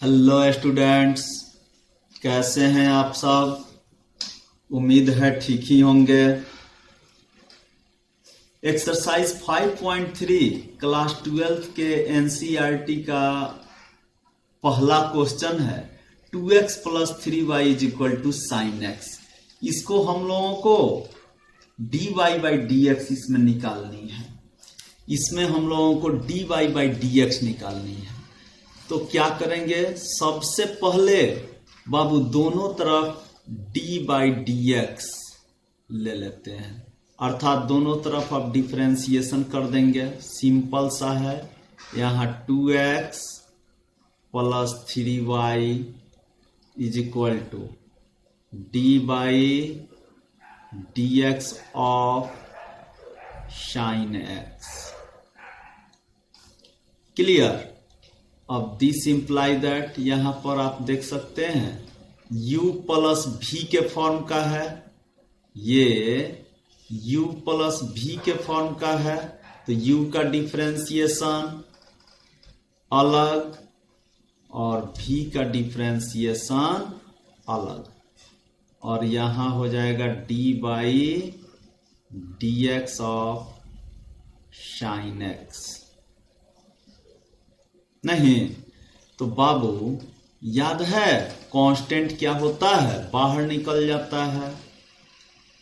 Hello students, कैसे हैं आप सब। उम्मीद है ठीक ही होंगे। एक्सरसाइज 5.3 क्लास 12 के एनसीईआरटी का पहला क्वेश्चन है 2x plus 3y is equal to sine x. इसको हम लोगों को dy बाई डी एक्स इसमें निकालनी है। इसमें हम लोगों को dy बाई डी एक्स निकालनी है। तो क्या करेंगे, सबसे पहले बाबू दोनों तरफ d बाई डी एक्स ले लेते हैं, अर्थात दोनों तरफ आप डिफरेंशिएशन कर देंगे। सिंपल सा है, यहाँ 2x plus 3y is equal to d by d x of sine x. Clear. अब दिस इंप्लाई दैट, यहां पर आप देख सकते हैं u प्लस भी के फॉर्म का है, ये u प्लस भी के फॉर्म का है, तो u का डिफरेंशिएशन अलग और v का डिफरेंशिएशन अलग, और यहां हो जाएगा d by d x of sine x. नहीं तो बाबू याद है कांस्टेंट क्या होता है, बाहर निकल जाता है,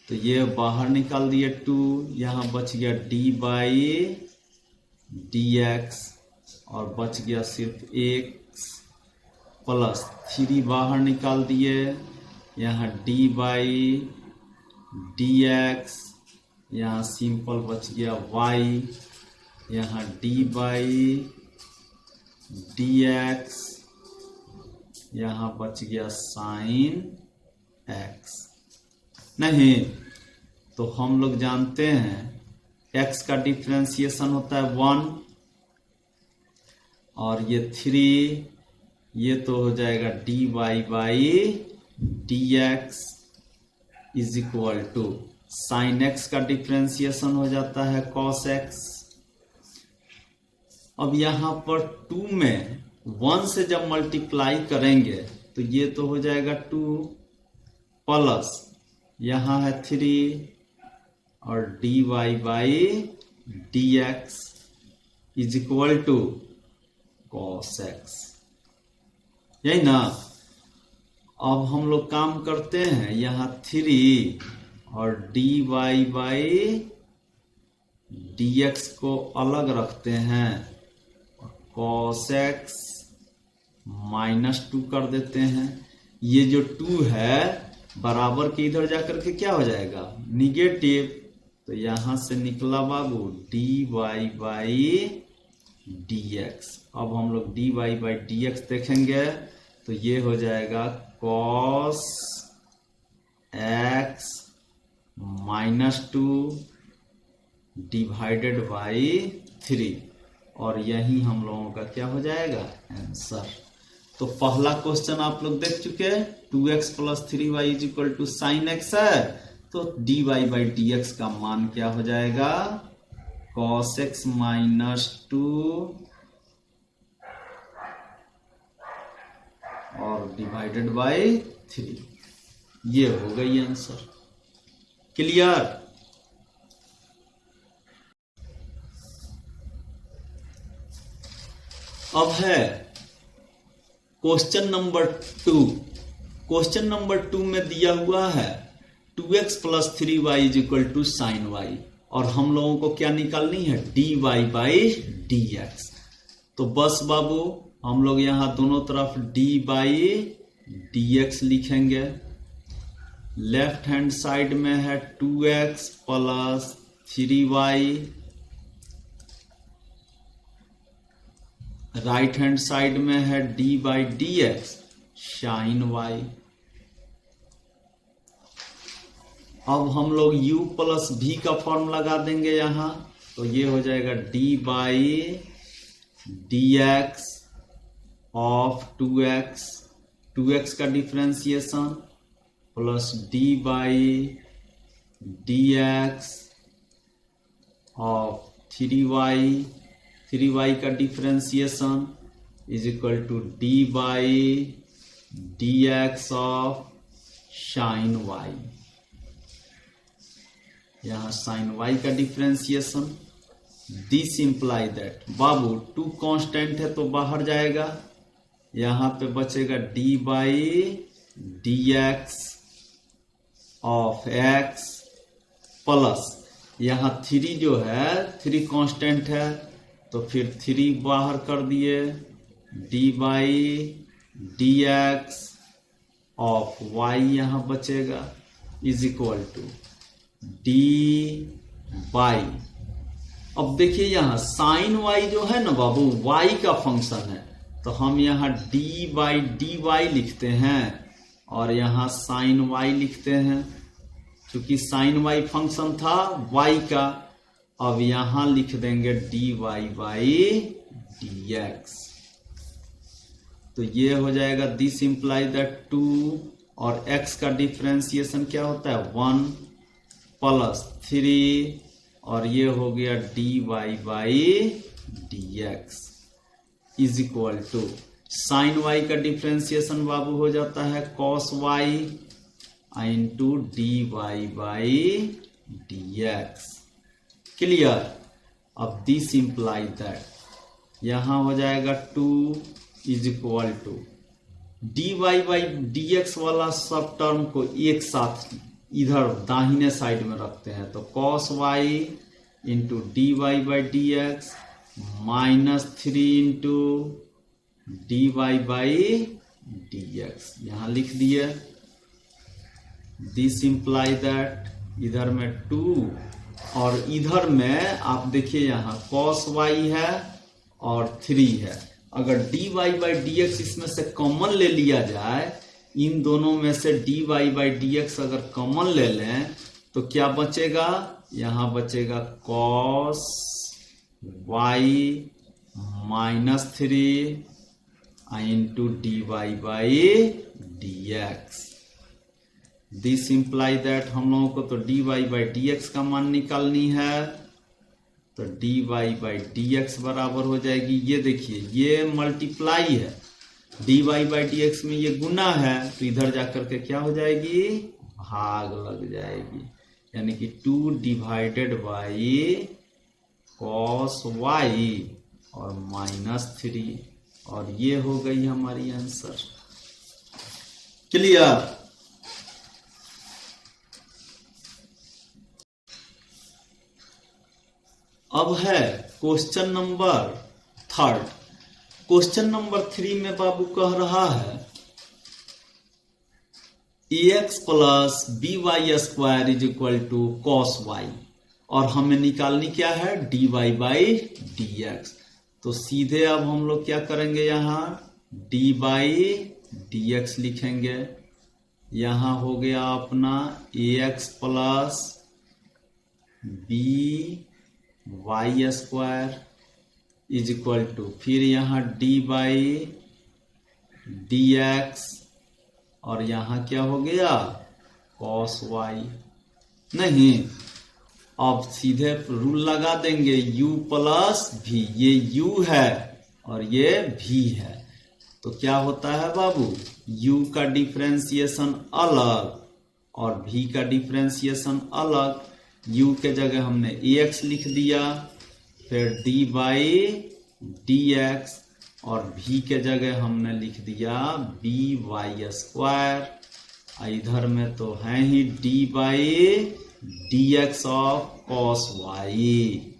तो ये बाहर निकाल दिए 2, यहां बच गया d बाई डी एक्स और बच गया सिर्फ x प्लस 3 बाहर निकाल दिए, यहाँ d बाई डी एक्स, यहाँ सिंपल बच गया y, यहाँ d बाई डी एक्स, यहां बच गया साइन एक्स। नहीं तो हम लोग जानते हैं x का डिफरेंशिएशन होता है 1 और ये 3, ये तो हो जाएगा d y by d x is equal to sine x का डिफरेंशिएशन हो जाता है कॉस एक्स। अब यहां पर 2 में 1 से जब मल्टीप्लाई करेंगे तो ये तो हो जाएगा 2 प्लस यहां है 3 और dy by d x is equal to cos x, यही ना। अब हम लोग काम करते हैं, यहां 3 और dy बाई डी एक्स को अलग रखते हैं, कॉस एक्स -2 कर देते हैं। ये जो 2 है बराबर के इधर जाकर के क्या हो जाएगा, निगेटिव, तो यहां से निकला बाबू dy बाई डी एक्स। अब हम लोग dy बाई डी एक्स देखेंगे तो ये हो जाएगा कॉस एक्स -2 डिवाइडेड बाई 3, और यही हम लोगों का क्या हो जाएगा, आंसर। तो पहला क्वेश्चन आप लोग देख चुके हैं, 2x plus 3y is equal to sine x है, तो dy बाई डी एक्स का मान क्या हो जाएगा, cos x -2 और डिवाइडेड बाई 3, ये हो गई आंसर। क्लियर। अब है क्वेश्चन नंबर 2। क्वेश्चन नंबर 2 में दिया हुआ है 2x plus 3y is equal to sine y, और हम लोगों को क्या निकालनी है, dy बाई डी एक्स। तो बस बाबू हम लोग यहां दोनों तरफ d बाई डी एक्स लिखेंगे। लेफ्ट हैंड साइड में है 2x plus 3y, right hand side में है d by d x sine y. अब हम लोग u प्लस भी का फॉर्म लगा देंगे यहां, तो ये हो जाएगा d by d x of 2x का differentiation plus d by d x of 3y का differentiation is equal to d by d x of sine y. यहां साइन वाई का डिफ्रेंसिएशन। दिस इंप्लाई दैट, बाबू टू constant है तो बाहर जाएगा, यहां पे बचेगा d by d x of x plus, यहां थ्री जो है थ्री कांस्टेंट है तो फिर थ्री बाहर कर दिए, d by d x of y यहां बचेगा is equal to d by. अब देखिए यहां साइन वाई जो है ना बाबू वाई का फंक्शन है, तो हम यहां डी बाई डी वाई लिखते हैं और यहां साइन वाई लिखते हैं। क्योंकि साइन वाई फंक्शन था वाई का, अब यहां लिख देंगे d y by d x. तो ये हो जाएगा दिस इंप्लाई दैट 2 और x का डिफरेंशिएशन क्या होता है 1 प्लस 3 और ये हो गया d y by d x is equal to sine y का डिफरेंशिएशन बाबू हो जाता है cos y into d y by d x. Clear. अब दिस इंप्लाई दैट यहां हो जाएगा 2 is equal to d y by d x वाला सब टर्म को एक साथ इधर दाहिने साइड में रखते हैं, तो cos y into d y by d x minus 3 into d y by d x यहां लिख दिए। दिस इंप्लाई दैट इधर में 2 और इधर में आप देखिए यहां कॉस वाई है और 3 है। अगर d y by d x इसमें से कॉमन ले लिया जाए, इन दोनों में से d y by d x अगर कॉमन ले लें तो क्या बचेगा, यहां बचेगा cos y minus 3 into d y by d x. This imply that हम लोगों को तो d y by d x का मान निकालनी है, तो d y by d x बराबर हो जाएगी, ये देखिए ये मल्टीप्लाई है, d y by d x में ये गुना है तो इधर जाकर के क्या हो जाएगी भाग लग जाएगी, यानी कि 2 डिवाइडेड बाई कॉस वाई और माइनस 3 और ये हो गई हमारी आंसर। क्लियर। अब है क्वेश्चन नंबर 3। क्वेश्चन नंबर 3 में बाबू कह रहा है ax plus b y square is equal to cos y और हमें निकालनी क्या है d y by d x. तो सीधे अब हम लोग क्या करेंगे, यहां डी बाई डी एक्स लिखेंगे, यहां हो गया अपना ax plus b y square is equal to फिर यहां डी बाई डी एक्स और यहां क्या हो गया कॉस वाई। नहीं, अब सीधे रूल लगा देंगे u प्लस भी, ये u है और ये v है, तो क्या होता है बाबू u का डिफरेंशिएशन अलग और v का डिफरेंशिएशन अलग। u के जगह हमने ax लिख दिया, फिर d बाई डी एक्स और v के जगह हमने लिख दिया b वाई स्क्वायर। इधर में तो है ही d by d x of cos y.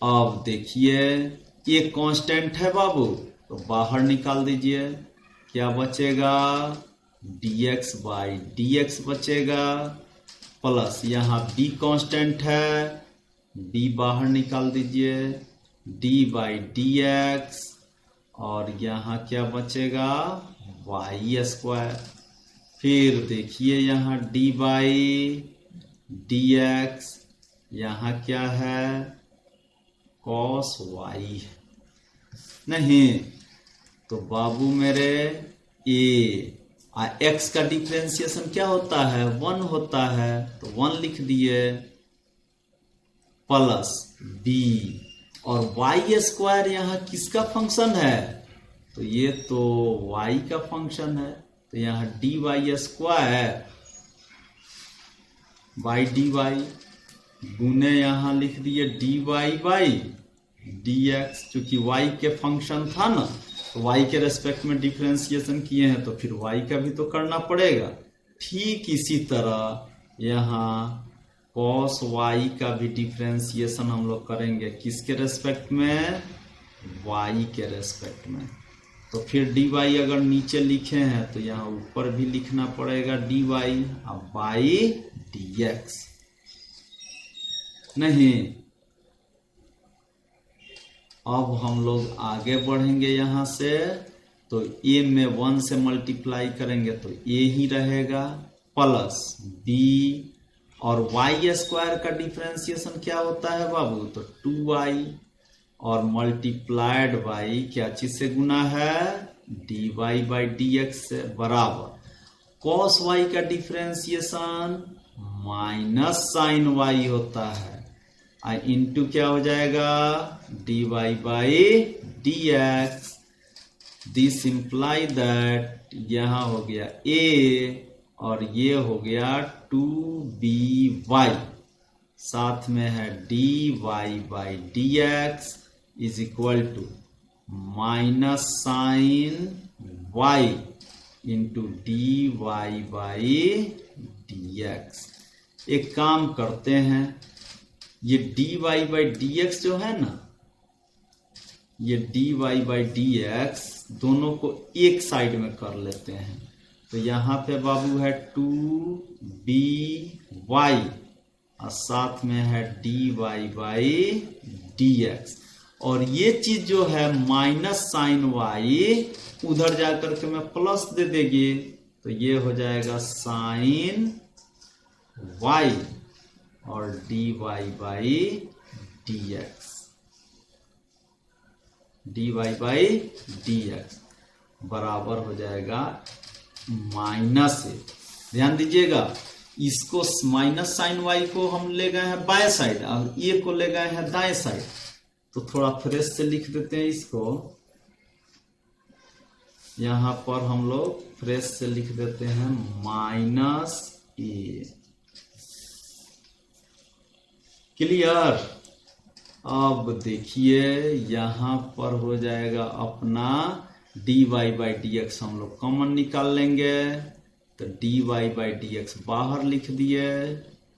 अब देखिए ये कांस्टेंट है बाबू, तो बाहर निकाल दीजिए, क्या बचेगा dx बाई डी एक्स बचेगा प्लस यहाँ b कांस्टेंट है, b बाहर निकाल दीजिए, d बाई डी एक्स और यहाँ क्या बचेगा वाई स्क्वायर। फिर देखिए यहाँ d बाई डी एक्स, यहाँ क्या है कॉस वाई नहीं, तो बाबू मेरे a x का डिफरेंशिएशन क्या होता है 1 होता है, तो 1 लिख दिए प्लस b और वाई स्क्वायर यहाँ किसका फंक्शन है? तो ये तो y का फंक्शन है, तो यहाँ dy square by d y गुने यहाँ लिख दिए dy बाई dx, क्योंकि y के फंक्शन था ना, तो y के रेस्पेक्ट में डिफरेंशिएशन किए हैं तो फिर y का भी तो करना पड़ेगा। ठीक इसी तरह यहाँ cos y का भी डिफरेंशिएशन हम लोग करेंगे, किसके रेस्पेक्ट में? y के रेस्पेक्ट में। तो फिर dy अगर नीचे लिखे हैं तो यहाँ ऊपर भी लिखना पड़ेगा dy अब बाई dx। नहीं, अब हम लोग आगे बढ़ेंगे यहाँ से, तो a में 1 से मल्टीप्लाई करेंगे तो a ही रहेगा प्लस b, और y स्क्वायर का डिफरेंशिएशन क्या होता है बाबू? तो 2y और मल्टीप्लाइड बाई क्या चीज से गुना है? dy बाई dx से बराबर cos y का डिफरेंशिएशन माइनस साइन y होता है, इंटू क्या हो जाएगा? dy by dx। This imply that यहाँ हो गया a और ये हो गया 2by, साथ में है dy by dx is equal to minus sine y into dy by dx। एक काम करते हैं, ये dy बाई dx जो है ना, ये dy बाई dx दोनों को एक साइड में कर लेते हैं, तो यहाँ पे बाबू है 2by और साथ में है dy बाई dx, और ये चीज जो है माइनस साइन y उधर जाकर के मैं प्लस दे देंगे, तो ये हो जाएगा साइन y और dy by dx, dy by dx बराबर हो जाएगा माइनस से। ध्यान दीजिएगा, इसको माइनस साइन y को हम ले गए हैं बाएं साइड और ये को ले गए हैं दाएं साइड, तो थोड़ा फ्रेश से लिख देते हैं इसको। यहां पर हम लोग फ्रेश से लिख देते हैं माइनस ए। क्लियर? अब देखिए यहां पर हो जाएगा अपना dy बाई dx हम लोग कॉमन निकाल लेंगे, तो dy बाई dx बाहर लिख दिए,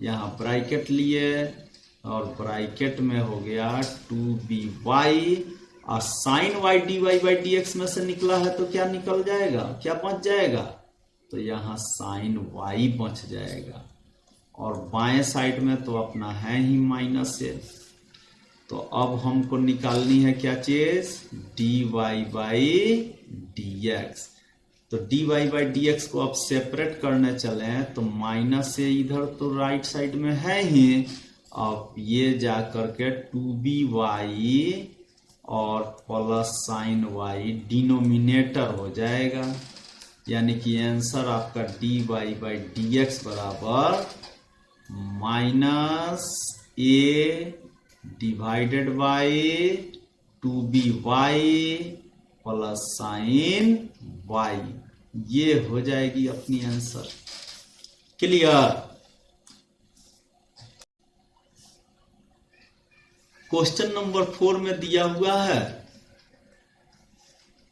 यहाँ ब्रैकेट लिए और ब्रैकेट में हो गया 2by और sine y dy by dx में से निकला है तो क्या निकल जाएगा? क्या बच जाएगा? तो यहाँ साइन y बच जाएगा, और बाएं साइड में तो अपना है ही माइनस से। तो अब हमको निकालनी है क्या चीज? dy by dx। तो dy बाई dx को अब सेपरेट करने चले तो माइनस से इधर तो राइट साइड में है ही, अब ये जाकर के 2by और प्लस साइन y डिनोमिनेटर हो जाएगा, यानी कि आंसर आपका dy बाई dx बराबर minus a divided by 2by plus sign y, ये हो जाएगी अपनी आंसर। क्लियर? क्वेश्चन नंबर 4 में दिया हुआ है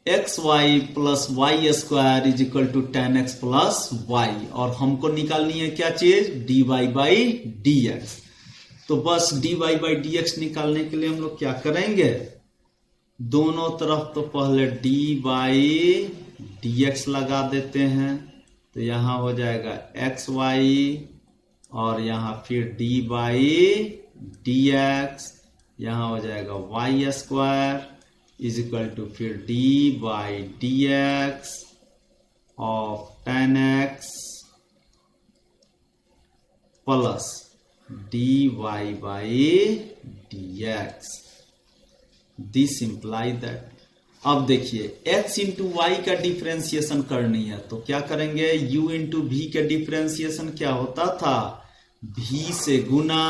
xy plus y square is equal to 10x plus y, और हमको निकालनी है क्या चीज? dy by dx। तो बस dy बाई dx निकालने के लिए हम लोग क्या करेंगे? दोनों तरफ तो पहले dy बाई dx लगा देते हैं, तो यहाँ हो जाएगा xy और यहाँ फिर dy बाई dx, यहाँ हो जाएगा y square is equal to फिर dy by dx of 10x plus dy by dx। This imply that. अब देखिए x इंटू वाई का डिफरेंशिएशन करनी है तो क्या करेंगे? u इंटू v का डिफरेंशिएशन क्या होता था? v से गुना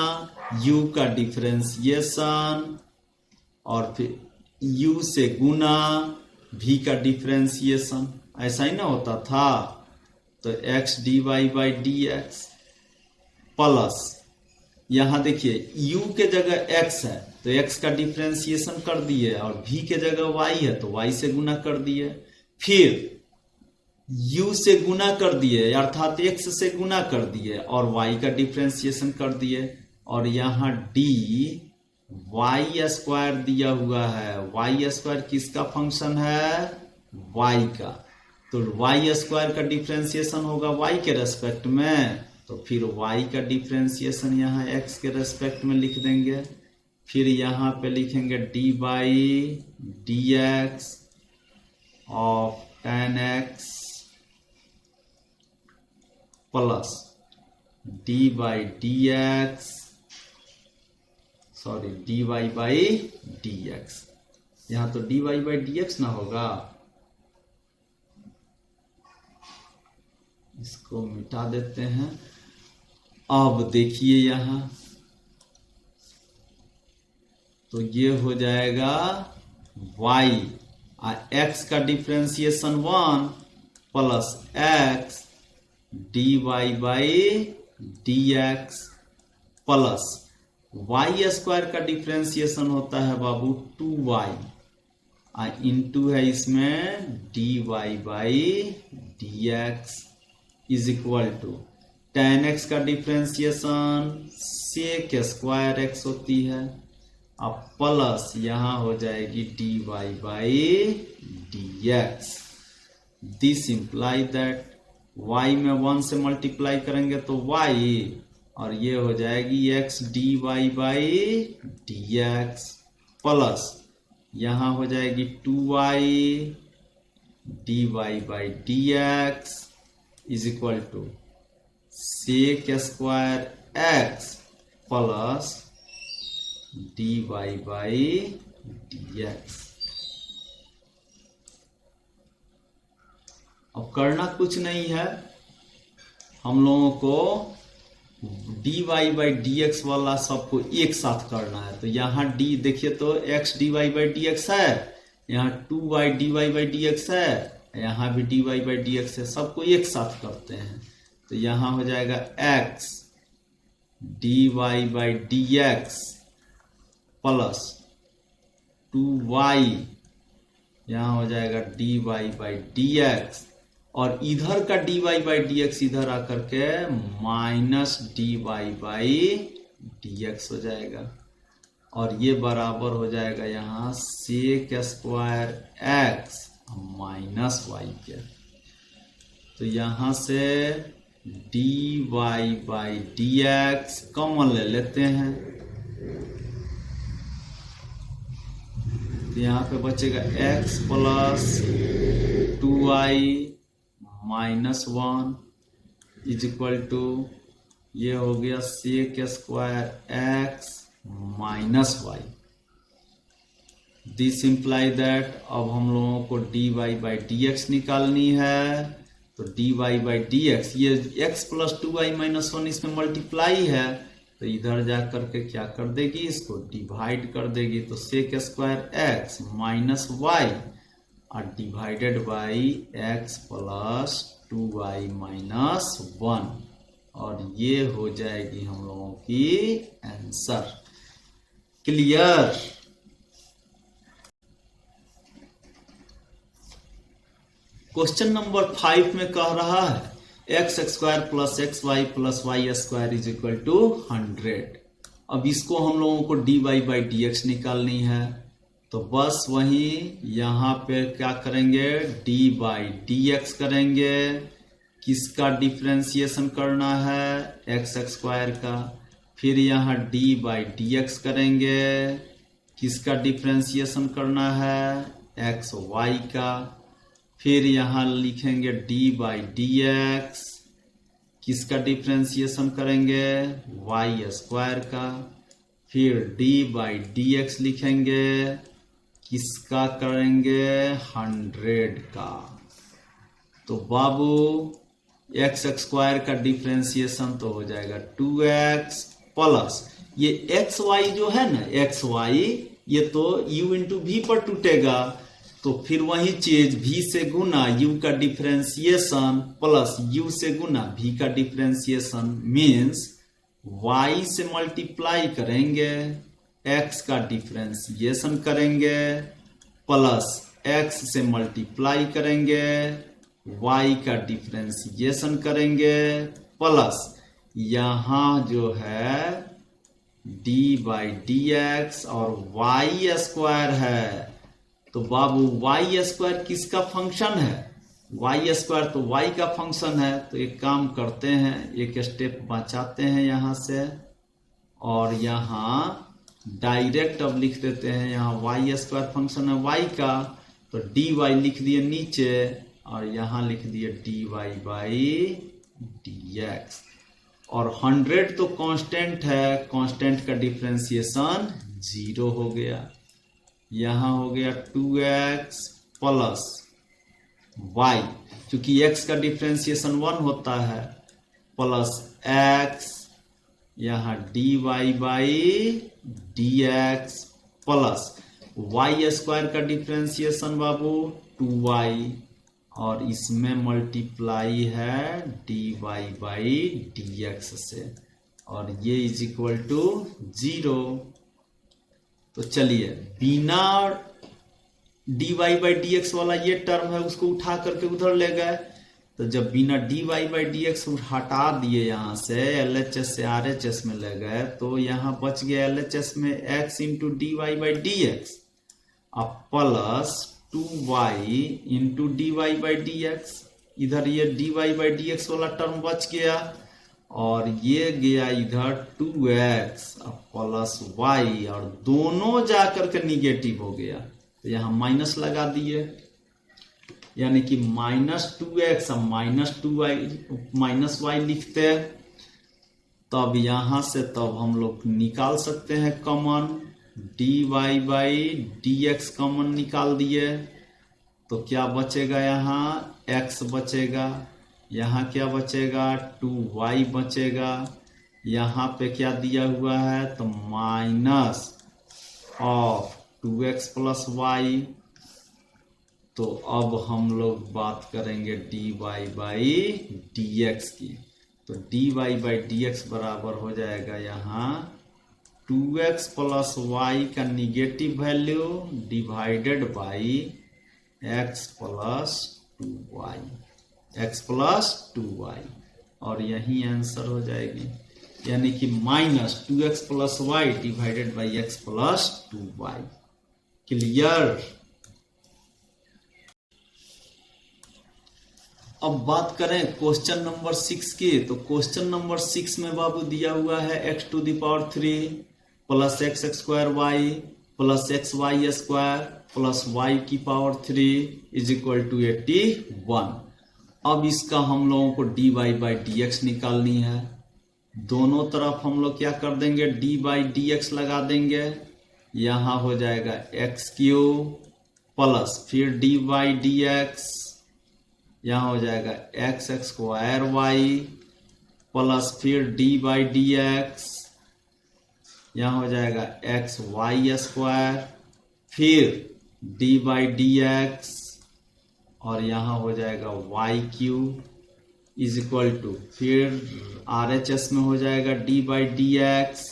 u का डिफरेंशिएशन और फिर u से गुना v का डिफरेंशिएशन, ऐसा ही ना होता था। तो x dy by d x plus यहां देखिए u के जगह x है तो x का डिफरेंशिएशन कर दिए और v के जगह y है तो y से गुना कर दिए, फिर u से गुना कर दिए अर्थात x से गुना कर दिए और y का डिफरेंशिएशन कर दिए, और यहाँ d y स्क्वायर दिया हुआ है। y स्क्वायर किसका फंक्शन है? y का। तो y स्क्वायर का डिफरेंशिएशन होगा y के रेस्पेक्ट में, तो फिर y का डिफरेंशिएशन यहाँ x के रेस्पेक्ट में लिख देंगे। फिर यहाँ पे लिखेंगे d by d x of tan x plus d by d x d y by d x. यहां तो d y by d x ना होगा, इसको मिटा देते हैं। अब देखिए यहां तो ये हो जाएगा y x का differentiation 1 plus x d y by d x plus y square का डिफरेंशिएशन होता है बाबू 2y इंटू है इसमें d y by d x is equal to tan x का डिफरेंशिएशन सेक स्क्वायर x होती है, अब प्लस यहां हो जाएगी d y by d x. This imply that y में 1 से मल्टीप्लाई करेंगे तो y, और ये हो जाएगी x d y by d x plus यहां हो जाएगी 2y d y by d x is equal to sec square x plus d y by d x. अब करना कुछ नहीं है, हम लोगों को d y by d x वाला सबको एक साथ करना है। तो यहाँ d देखिए तो x d y by d x है, यहाँ 2y d y by d x है, यहाँ भी d y by d x है, सबको एक साथ करते हैं। तो यहाँ हो जाएगा x d y by d x plus 2y, यहाँ हो जाएगा d y by d x, और इधर का d y by d x इधर आकर के minus d y by d x हो जाएगा, और ये बराबर हो जाएगा यहाँ sec square x minus y के। तो यहाँ से d y by d x common ले लेते हैं, तो यहाँ पे बचेगा x plus 2y minus 1 is equal to ये हो गया sec square x minus y. This imply that अब हम लोगों को d y by d x निकालनी है, तो d y by d x ये x प्लस 2y माइनस 1 इसमें मल्टीप्लाई है, तो इधर जा करके क्या कर देगी, इसको डिवाइड कर देगी। तो sec square x minus y और divided by x plus 2y minus 1, और ये हो जाएगी हम लोगों की आंसर। क्लियर? क्वेश्चन नंबर 5 में कह रहा है x square plus x y plus y square is equal to 100। अब इसको हम लोगों को d y by d x निकालनी है, तो बस वही यहाँ पे क्या करेंगे, डी बाई डी एक्स करेंगे। किसका डिफरेंशिएशन करना है, एक्स स्क्वायर का। फिर यहाँ डी बाई डी एक्स करेंगे, किसका डिफरेंशिएशन करना है, एक्स वाई का। फिर यहाँ लिखेंगे डी बाई डी एक्स, किसका डिफरेंशिएशन करेंगे, वाई स्क्वायर का। फिर डी बाई डी एक्स लिखेंगे, किसका करेंगे, 100 का। तो बाबू एक्स स्क्वायर का डिफरेंशिएशन तो हो जाएगा 2x प्लस ये एक्स वाई जो है ना, एक्स वाई ये तो u इंटू वी पर टूटेगा, तो फिर वही चीज v से गुना u का डिफरेंशिएशन प्लस u से गुना v का डिफरेंशिएशन मीन्स y से मल्टीप्लाई करेंगे, x का डिफरेंशिएशन करेंगे प्लस x से मल्टीप्लाई करेंगे, y का डिफरेंशिएशन करेंगे प्लस यहाँ जो है d बाई डी एक्स और y स्क्वायर है। तो बाबू y स्क्वायर किसका फंक्शन है? y स्क्वायर तो y का फंक्शन है। तो एक काम करते हैं, एक स्टेप बचाते हैं यहाँ से और यहाँ डायरेक्ट अब लिख देते हैं, यहाँ y स्क्वायर फंक्शन है y का, तो dy लिख दिए नीचे और यहाँ लिख दिए dy बाई dx। और 100 तो कांस्टेंट है, कांस्टेंट का डिफरेंशिएशन 0 हो गया। यहाँ हो गया 2x प्लस y, क्योंकि x का डिफरेंशिएशन 1 होता है, प्लस x यहाँ dy by dx plus y square का डिफरेंशिएशन बाबू 2y और इसमें मल्टीप्लाई है dy बाई dx से और ये इज इक्वल टू 0। तो चलिए बिना dy बाई dx वाला ये टर्म है उसको उठा करके उधर ले गए। तो जब बिना dy बाई dx हटा दिए यहाँ से LHS से RHS में ले गए, तो यहाँ बच गया LHS में x into dy by dx अब plus 2y into dy by dx। इधर ये dy बाई dx वाला टर्म बच गया और ये गया इधर 2x अब प्लस y और दोनों जाकर के निगेटिव हो गया, तो यहाँ माइनस लगा दिए, यानी कि -2x अब -y लिखते। तब यहाँ से तब हम लोग निकाल सकते हैं common, dy by dx common निकाल दिए तो क्या बचेगा, यहाँ x बचेगा, यहाँ क्या बचेगा 2y बचेगा, यहाँ पे क्या दिया हुआ है तो minus of 2x plus y। तो अब हम लोग बात करेंगे dy बाई dx की। तो dy बाई dx बराबर हो जाएगा यहाँ 2x प्लस y का negative value divided by x plus 2y और यही आंसर हो जाएगी, यानी कि -2x plus y divided by x plus 2y। Clear. अब बात करें क्वेश्चन नंबर 6 की। तो क्वेश्चन नंबर 6 में बाबू दिया हुआ है x to the power 3 plus x square y plus xy square plus y की पावर 3 इज इक्वल टू 81। अब इसका हम लोगों को dy बाई dx निकालनी है। दोनों तरफ हम लोग क्या कर देंगे, dy बाई dx लगा देंगे, यहाँ हो जाएगा x क्यूब प्लस फिर dy बाई dx, यहाँ हो जाएगा x स्क्वायर y प्लस फिर dy बाई dx, यहाँ हो जाएगा x y स्क्वायर फिर dy बाई dx और यहाँ हो जाएगा y cube is equal to फिर RHS में हो जाएगा dy बाई dx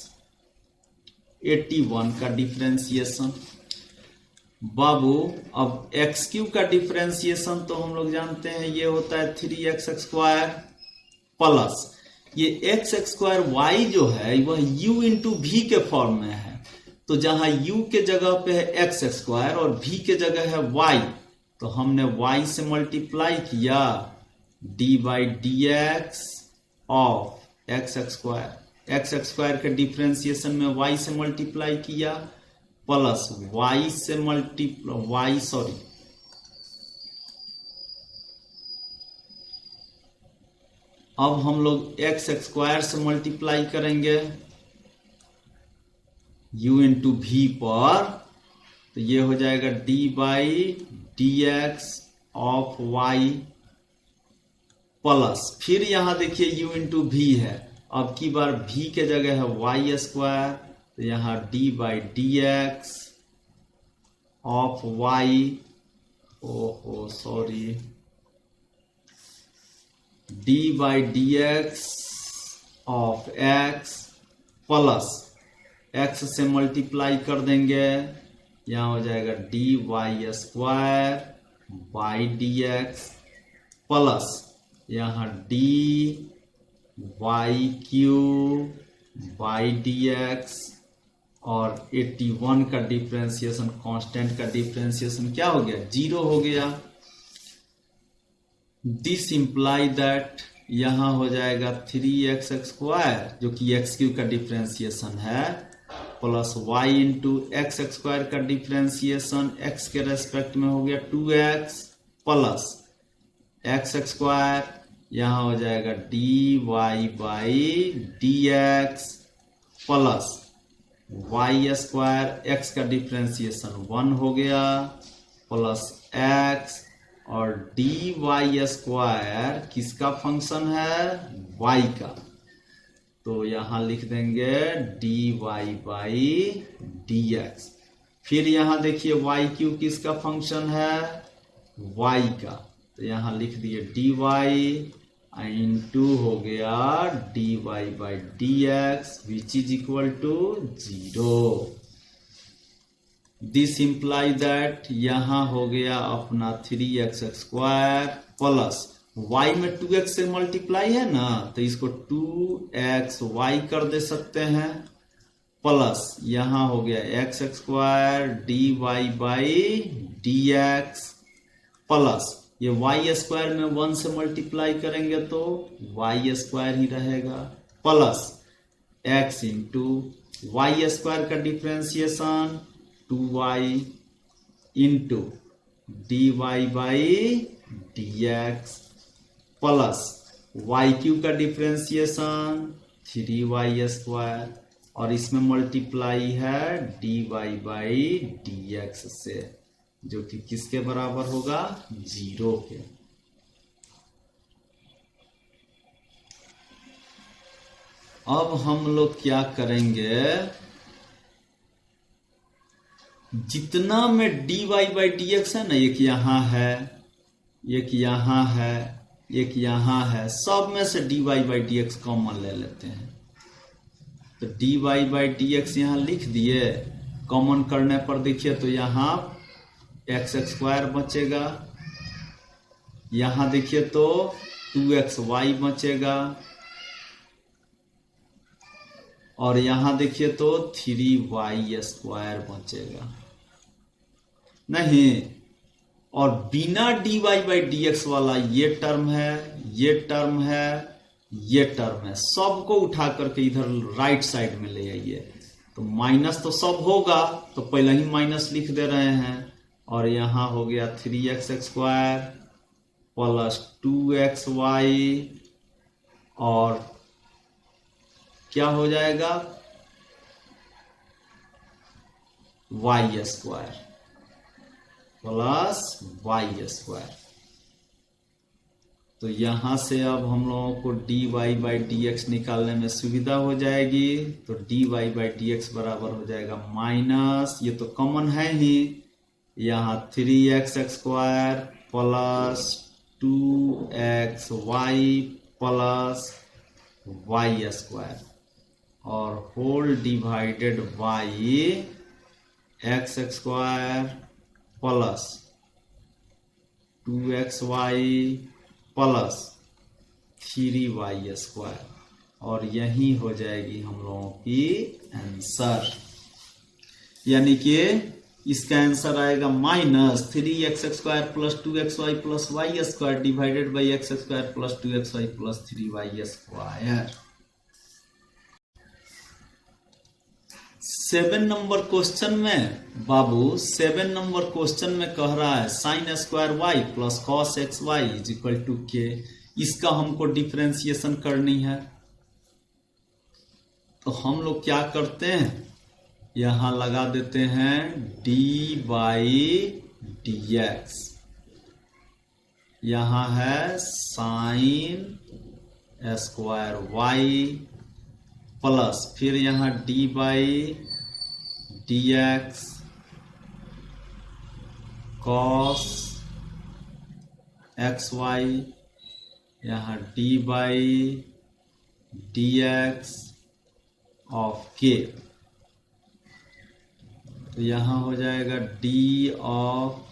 81 का डिफरेंशिएशन। बाबू अब x क्यूब का डिफरेंशिएशन तो हम लोग जानते हैं ये होता है 3x स्क्वायर प्लस ये x स्क्वायर y जो है वह u इंटू वी के फॉर्म में है। तो जहां u के जगह पे है x स्क्वायर और v के जगह है y, तो हमने y से मल्टीप्लाई किया dy by dx of x square के डिफरेंशिएशन में y से मल्टीप्लाई किया प्लस अब हम लोग x स्क्वायर से मल्टीप्लाई करेंगे u इंटू वी पर, तो ये हो जाएगा dy by dx of y plus फिर यहां देखिए u इंटू वी है, अब की बार v के जगह है y स्क्वायर, तो यहाँ dy by dx of y, ओहो sorry, d by d x of x plus x से मल्टीप्लाई कर देंगे, यहां हो जाएगा d y square by d x plus यहां d y cube by d x, और 81 का डिफ्रेंसिएशन, कांस्टेंट का डिफ्रेंसिएशन क्या हो गया, 0 हो गया। दिस इंप्लाई दैट यहां हो जाएगा 3x स्क्वायर जो कि एक्स क्यू का डिफ्रेंसिएशन है, plus y into x square का डिफ्रेंसिएशन एक्स के रेस्पेक्ट में हो गया 2x प्लस एक्स स्क्वायर, यहां हो जाएगा d y by d x plus y square, x का डिफ्रेंसिएशन 1 हो गया प्लस एक्स, और डी वाई स्क्वायर किसका फंक्शन है, वाई का, तो यहां लिख देंगे d y by d x. फिर यहां देखिए वाई क्यू किसका फंक्शन है, वाई का, तो यहां लिख दिए डी वाई इंटू हो गया d y by d x which is equal to 0। This imply that यहां हो गया अपना 3x स्क्वायर प्लस y में 2x से मल्टीप्लाई है ना, तो इसको 2xy कर दे सकते हैं, प्लस यहां हो गया x square d y by d x plus ये y स्क्वायर में 1 से मल्टीप्लाई करेंगे तो y स्क्वायर ही रहेगा, plus x into y square का differentiation 2y into d y by d x plus y cube का डिफ्रेंसिएशन 3y स्क्वायर, और इसमें मल्टीप्लाई है d y by d x से, जो कि किसके बराबर होगा, 0 के। अब हम लोग क्या करेंगे, जितना में d y by d x है ना, एक यहां है, एक यहां है, एक यहां है, सब में से d y by d x common ले लेते हैं, तो d y by d x यहां लिख दिए, कॉमन करने पर देखिए तो यहां एक्स स्क्वायर बचेगा, यहां देखिए तो 2xy बचेगा, और यहां देखिए तो 3y स्क्वायर बचेगा नहीं, और बिना d y by d x वाला ये टर्म है, ये टर्म है, ये टर्म है, सबको उठा करके इधर राइट साइड में ले आइए, तो माइनस तो सब होगा, तो पहले ही माइनस लिख दे रहे हैं, और यहां हो गया 3x स्क्वायर प्लस 2xy, और क्या हो जाएगा, y square plus y square. तो यहां से अब हम लोगों को d y by d x निकालने में सुविधा हो जाएगी, तो d y by d x बराबर हो जाएगा माइनस, ये तो कॉमन है ही, यहां 3x square plus 2xy plus y square, और whole divided by x square plus 2xy plus 3y square, और यही हो जाएगी हम लोगों की आंसर, यानी कि इसका आंसर आएगा minus 3x square plus 2xy plus y square divided by x square plus 2xy plus 3y square. 7 number question में बाबू, 7 नंबर क्वेश्चन में कह रहा है sine square y plus cos x y is equal to k, इसका हमको differentiation करनी है, तो हम लोग क्या करते हैं, यहां लगा देते हैं डी बाई डी एक्स, यहां है साइन स्क्वायर वाई प्लस फिर यहां d by d x cos x y, यहाँ d by d x of के, तो यहाँ हो जाएगा d of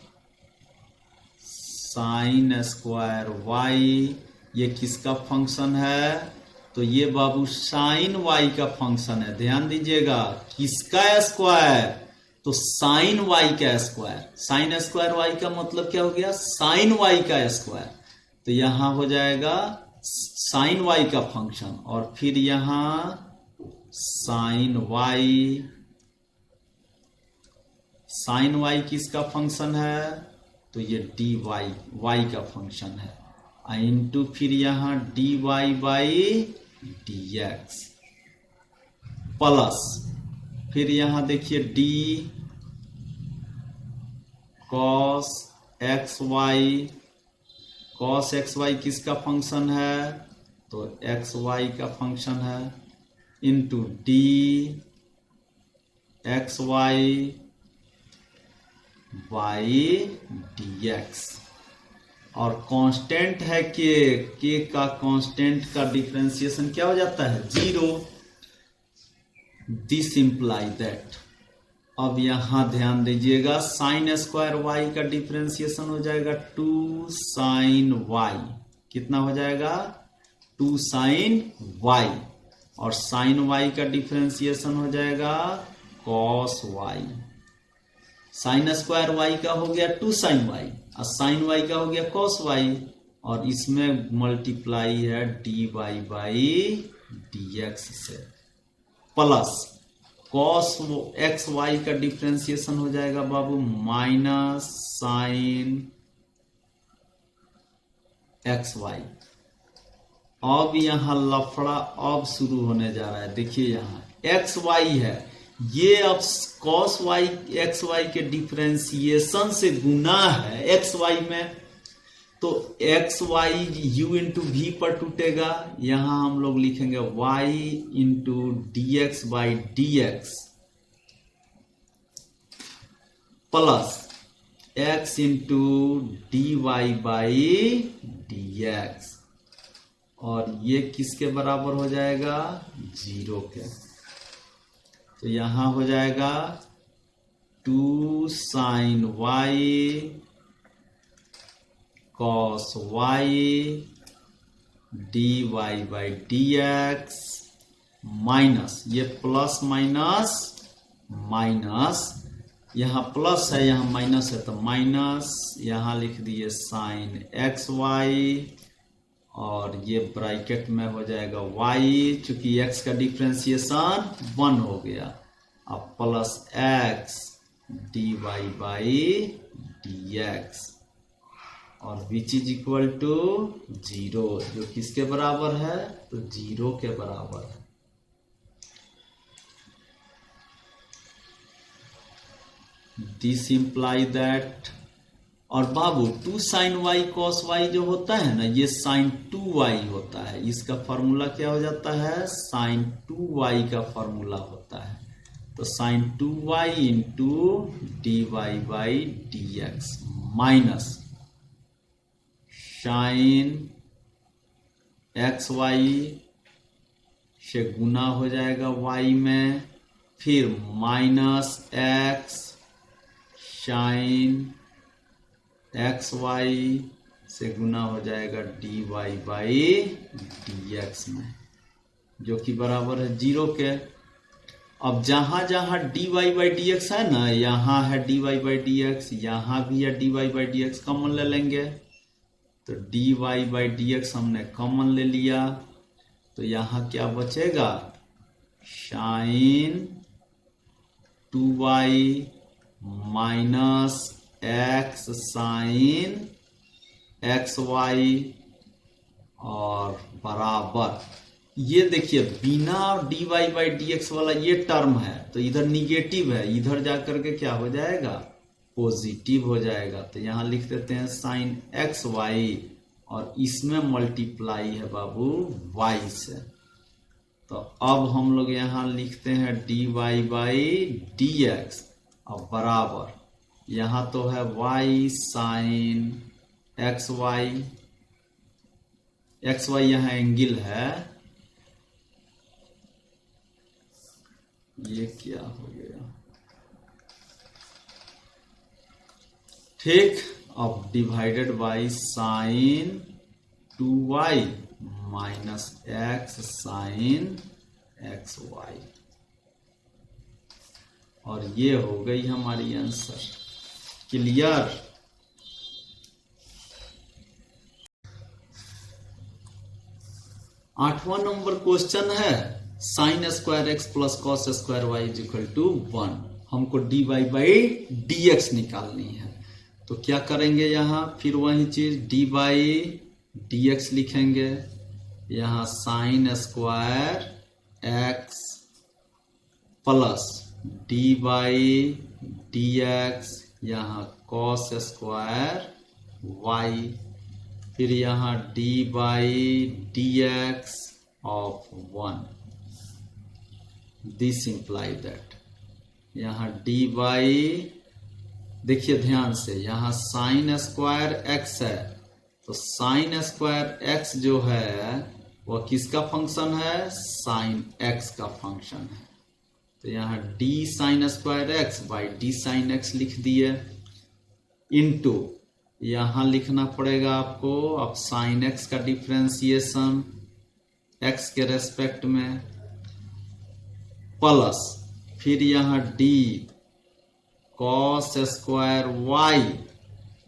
sine square y. ये किसका फंक्शन है? तो ये बाबू साइन वाई का फंक्शन है। ध्यान दीजिएगा, किसका स्क्वायर? तो साइन वाई का स्क्वायर। साइन स्क्वायर वाई का मतलब क्या हो गया? साइन वाई का स्क्वायर। तो यहां हो जाएगा साइन वाई का फंक्शन, और फिर यहां साइन वाई। साइन वाई किसका फंक्शन है? तो ये डी वाई, वाई का फंक्शन है, इनटू फिर यहां d y by d x plus फिर यहां देखिए d cos x y. Cos x y किसका फंक्शन है? तो एक्स वाई का फंक्शन है, into d x y by d x, और कांस्टेंट है के का कांस्टेंट का डिफरेंशिएशन क्या हो जाता है? 0। दिस इंप्लाई दैट, अब यहां ध्यान दीजिएगा, साइन स्क्वायर वाई का डिफरेंशिएशन हो जाएगा 2 साइन वाई। कितना हो जाएगा? 2 साइन वाई, और साइन वाई का डिफरेंशिएशन हो जाएगा cos y. Sine square y का हो गया 2 साइन वाई, और साइन वाई का हो गया कॉस वाई, और इसमें मल्टीप्लाई है d y by d x से, प्लस कॉस एक्स वाई का डिफरेंशिएशन हो जाएगा बाबू माइनस साइन एक्स वाई। अब यहां लफड़ा अब शुरू होने जा रहा है। देखिए यहां एक्स वाई है, ये अब कॉस वाई एक्स वाई के डिफरेंशिएशन से गुना है एक्स वाई में, तो x y u into v पर टूटेगा। यहां हम लोग लिखेंगे y into d x by d x plus x into d y by d x, और ये किसके बराबर हो जाएगा? 0 के। तो यहां हो जाएगा 2 sine y cos y d y by d x minus, ये प्लस माइनस माइनस, यहां प्लस है यहां माइनस है, तो माइनस यहां लिख दिए साइन एक्स वाई, और ये ब्रैकेट में हो जाएगा y, चूंकि x का डिफरेंशिएशन 1 हो गया, अब plus x d y by d x, और विच इज इक्वल टू 0, जो किसके बराबर है? तो 0 के बराबर है। दिस इंप्लाई दैट, और बाबू 2 साइन वाई कॉस वाई जो होता है ना, ये साइन 2 वाई होता है। इसका फॉर्मूला क्या हो जाता है? साइन 2 वाई का फॉर्मूला होता है। तो sine 2 y into d y by d x minus sine x y से गुना हो जाएगा वाई में, फिर minus x sine x y से गुना हो जाएगा d y by d x में, जो कि बराबर है 0 के। अब जहां जहां d y by d x है ना, यहां है d y by d x, यहां भी है d y by d x, common ले लेंगे, तो d y by d x हमने कॉमन ले लिया, तो यहां क्या बचेगा? Sine 2y minus x sine x y, और बराबर ये देखिए बिना d y by d x वाला ये टर्म है, तो इधर निगेटिव है, इधर जाकर के क्या हो जाएगा? पॉजिटिव हो जाएगा। तो यहां लिख देते हैं साइन एक्स वाई, और इसमें मल्टीप्लाई है बाबू वाई से, तो अब हम लोग यहां लिखते हैं d y by d x, और बराबर यहां तो है y साइन एक्स वाई, यहां एंगल है, ये क्या हो गया, ठीक। अब divided by sine 2y minus x sine x y, और ये हो गई हमारी आंसर। क्लियर। आठवां नंबर क्वेश्चन है sine square x plus cos square y is equal to 1। हमको d y by d x निकालनी है। तो क्या करेंगे, यहां फिर वही चीज डी बाई डी एक्स लिखेंगे। यहां sign square x plus d by d x, यहां कॉस स्क्वायर वाई, फिर यहां d by d x of 1। This imply that यहां डी बाई, देखिए ध्यान से, यहां साइन स्क्वायर एक्स है, तो साइन स्क्वायर एक्स जो है वह किसका फंक्शन है, साइन एक्स का फंक्शन है। तो यहां d sine square x by d sine x लिख दिए, इनटू यहां लिखना पड़ेगा आपको अब साइन एक्स का डिफरेंशिएशन एक्स के रेस्पेक्ट में, प्लस फिर यहां डी कॉस स्क्वायर वाई,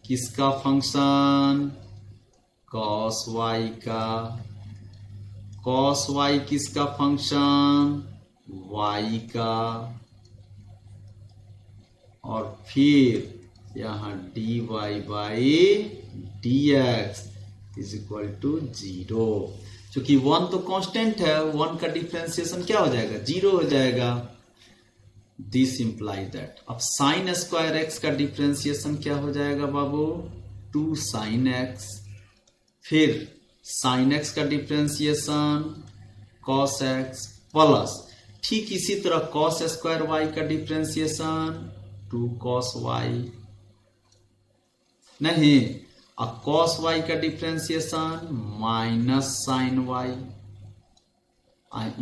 किसका फंक्शन, कॉस वाई का, कॉस वाई किसका फंक्शन, वाई का, और फिर यहां d y by d x is equal to 0। चूंकि 1 तो कांस्टेंट है, 1 का डिफरेंशिएशन क्या हो जाएगा, 0 हो जाएगा। दिस इंप्लाई दैट अब साइन स्क्वायर एक्स का डिफरेंशिएशन क्या हो जाएगा बाबू, 2 साइन एक्स, फिर साइन एक्स का डिफरेंशिएशन कॉस एक्स, प्लस ठीक इसी तरह कॉस स्क्वायर वाई का डिफरेंशिएशन 2 कॉस वाई, नहीं, अब कॉस वाई का differentiation minus sine y,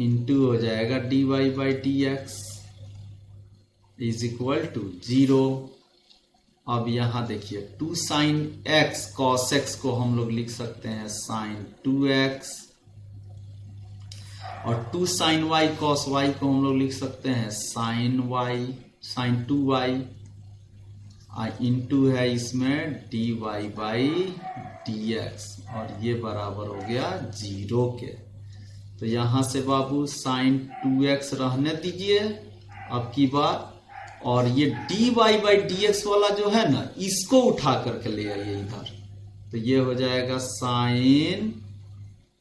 into हो जाएगा d y by d x is equal to 0। अब यहां देखिए 2 साइन एक्स कॉस एक्स को हम लोग लिख सकते हैं साइन 2x, और 2 साइन वाई कॉस वाई को हम लोग लिख सकते हैं sign y, sign 2y, into है इसमें d y by d x, और ये बराबर हो गया 0 के। तो यहां से बाबू साइन 2x रहने दीजिए अब की बार, और ये d y by d x वाला जो है ना, इसको उठा करके ले आइए इधर, तो ये हो जाएगा sine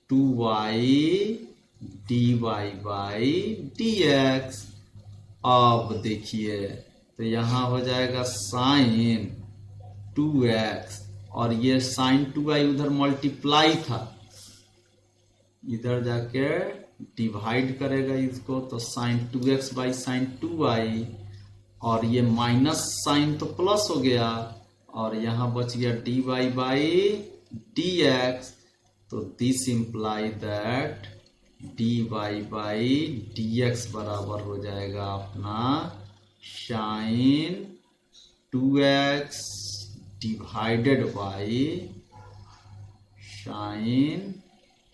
2y d y by d x. अब देखिए तो यहां हो जाएगा साइन 2x, और ये साइन 2y उधर मल्टीप्लाई था, इधर जाके डिवाइड करेगा इसको, तो sign 2x by sine 2y, और ये माइनस साइन तो प्लस हो गया, और यहां बच गया d y by d x. तो this imply that d y by d x बराबर हो जाएगा अपना sign 2x divided by sine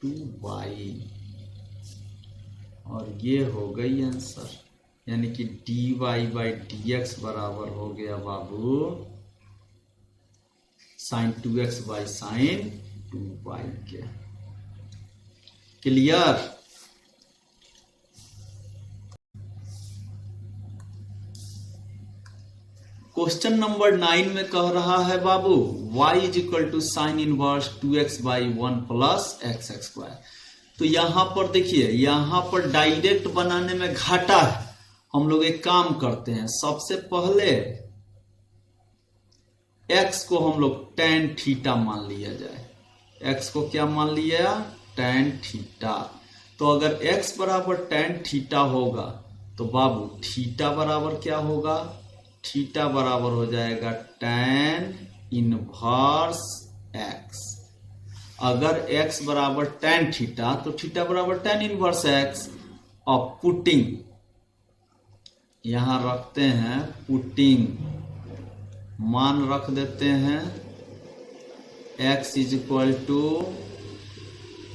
2y, और ये हो गई आंसर, यानी कि d y by d x बराबर हो गया बाबू sign 2x by sine 2y के। क्लियर। क्वेश्चन नंबर 9 में कह रहा है बाबू y is equal to sine inverse 2x by 1 plus x square. तो यहां पर देखिए, यहां पर डायरेक्ट बनाने में घाटा है। हम लोग एक काम करते हैं, सबसे पहले x को हम लोग tan थीटा मान लिया जाए। x को क्या मान लिया, tan थीटा। तो अगर x बराबर tan थीटा होगा तो बाबू थीटा बराबर क्या होगा, थीटा बराबर हो जाएगा tan इनवर्स x। अगर x बराबर tan थीटा तो थीटा बराबर tan इनवर्स x। और पुटिंग यहां रखते हैं, पुटिंग मान रख देते हैं x is equal to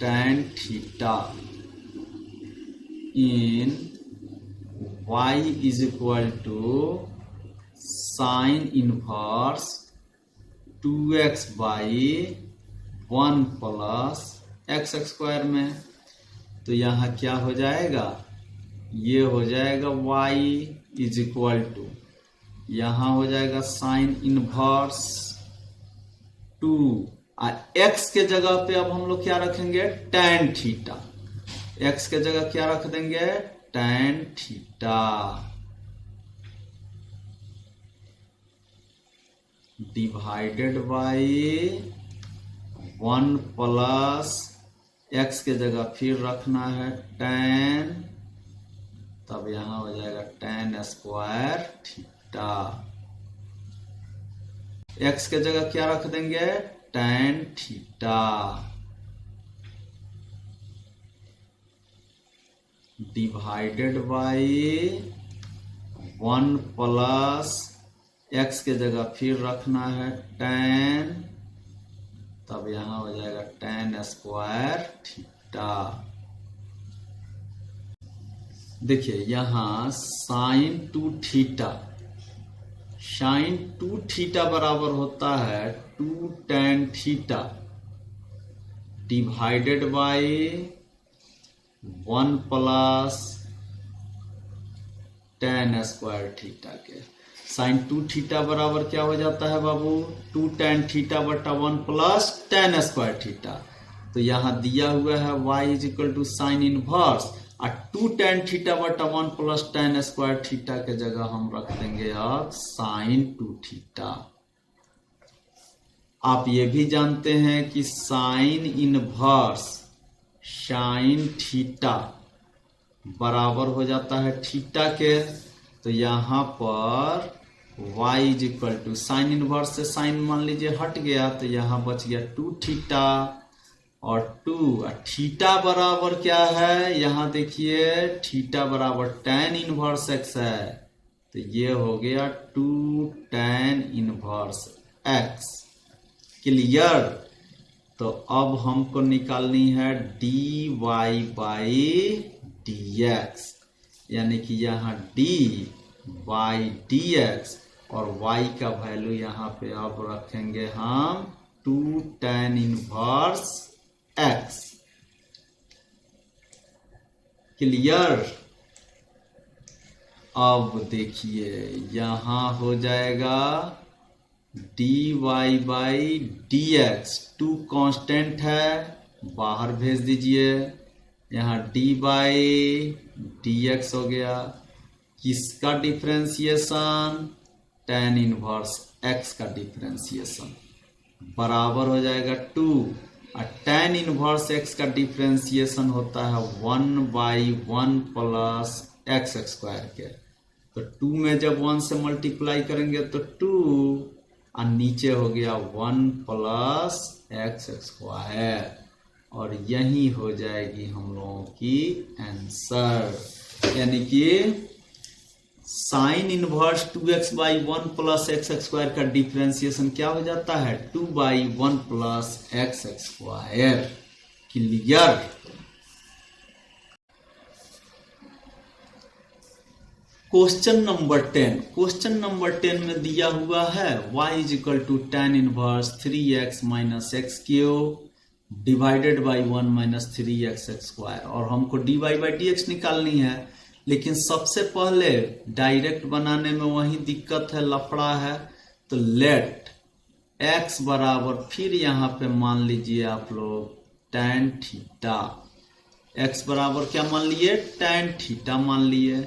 tan theta इन y is equal to sine inverse 2x by 1 plus x square में। तो यहाँ क्या हो जाएगा, ये हो जाएगा y इज इक्वल टू, यहाँ हो जाएगा साइन इनवर्स 2 x के जगह पे अब हम लोग क्या रखेंगे, tan थीटा। x के जगह क्या रख देंगे, tan theta divided by 1 plus x के जगह फिर रखना है tan, तब यहां हो जाएगा tan स्क्वायर थीटा। x के जगह क्या रख देंगे, tan theta divided by 1 plus x के जगह फिर रखना है tan, तब यहां हो जाएगा tan स्क्वायर थीटा। देखिए यहां साइन 2 थीटा, साइन 2 थीटा बराबर होता है 2 tan theta divided by 1 plus tan square theta के। साइन 2 थीटा बराबर क्या हो जाता है बाबू, 2 tan थीटा बटा 1 प्लस tan स्क्वायर थीटा। तो यहां दिया हुआ है y is equal to sine inverse, और 2 tan थीटा बटा 1 प्लस tan स्क्वायर थीटा के जगह हम रख देंगे अब साइन 2 थीटा। आप ये भी जानते हैं कि साइन इनवर्स साइन थीटा बराबर हो जाता है थीटा के। तो यहां पर y is equal to sine inverse से साइन मान लीजिए हट गया, तो यहां बच गया 2 थीटा और 2, और थीटा बराबर क्या है, यहां देखिए थीटा बराबर tan इनवर्स x है, तो ये हो गया 2 tan इनवर्स x। क्लियर। तो अब हमको निकालनी है dy बाई dx, यानी कि यहाँ d बाई dx, और y का वैल्यू यहाँ पे अब रखेंगे हम 2 tan इनवर्स x। क्लियर। अब देखिए यहां हो जाएगा dy बाई dx, 2 कांस्टेंट है, बाहर भेज दीजिए, यहाँ d बाई dx हो गया। किसका डिफरेंशिएशन, tan इनवर्स x का डिफरेंशिएशन बराबर हो जाएगा 2, और tan इनवर्स x का डिफरेंशिएशन होता है 1 बाई 1 प्लस एक्स स्क्वायर के। तो 2 में जब 1 से मल्टीप्लाई करेंगे तो 2, और नीचे हो गया 1 प्लस एक्स स्क्वायर, और यही हो जाएगी हम लोगों की आंसर। यानी कि sine inverse 2x by 1 plus x square का डिफरेंशिएशन क्या हो जाता है, 2 by 1 plus x square. Clear. Question number 10, question number 10 में दिया हुआ है y is equal to tan inverse 3x minus x cube divided by 1 minus 3x square, और हमको dy बाई dx निकालनी है। लेकिन सबसे पहले डायरेक्ट बनाने में वही दिक्कत है, लफड़ा है। तो लेट x बराबर, फिर यहाँ पे मान लीजिए आप लोग tan थीटा, x बराबर क्या मान लिए, tan थीटा मान लिए।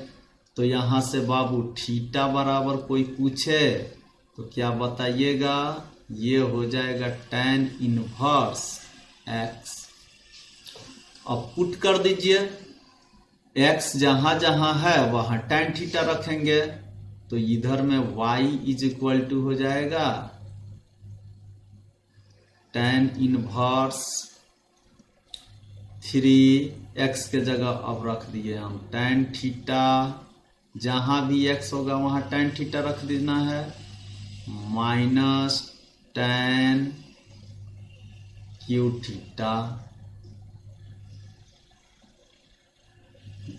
तो यहां से बाबू थीटा बराबर कोई पूछे तो क्या बताइएगा, ये हो जाएगा tan इनवर्स x। अब पुट कर दीजिए, x जहां जहां है वहां tan थीटा रखेंगे, तो इधर में y इज इक्वल टू हो जाएगा tan इनवर्स 3x के जगह अब रख दिए हम tan थीटा, जहां भी x होगा वहां tan थीटा रख देना है, minus tan Q theta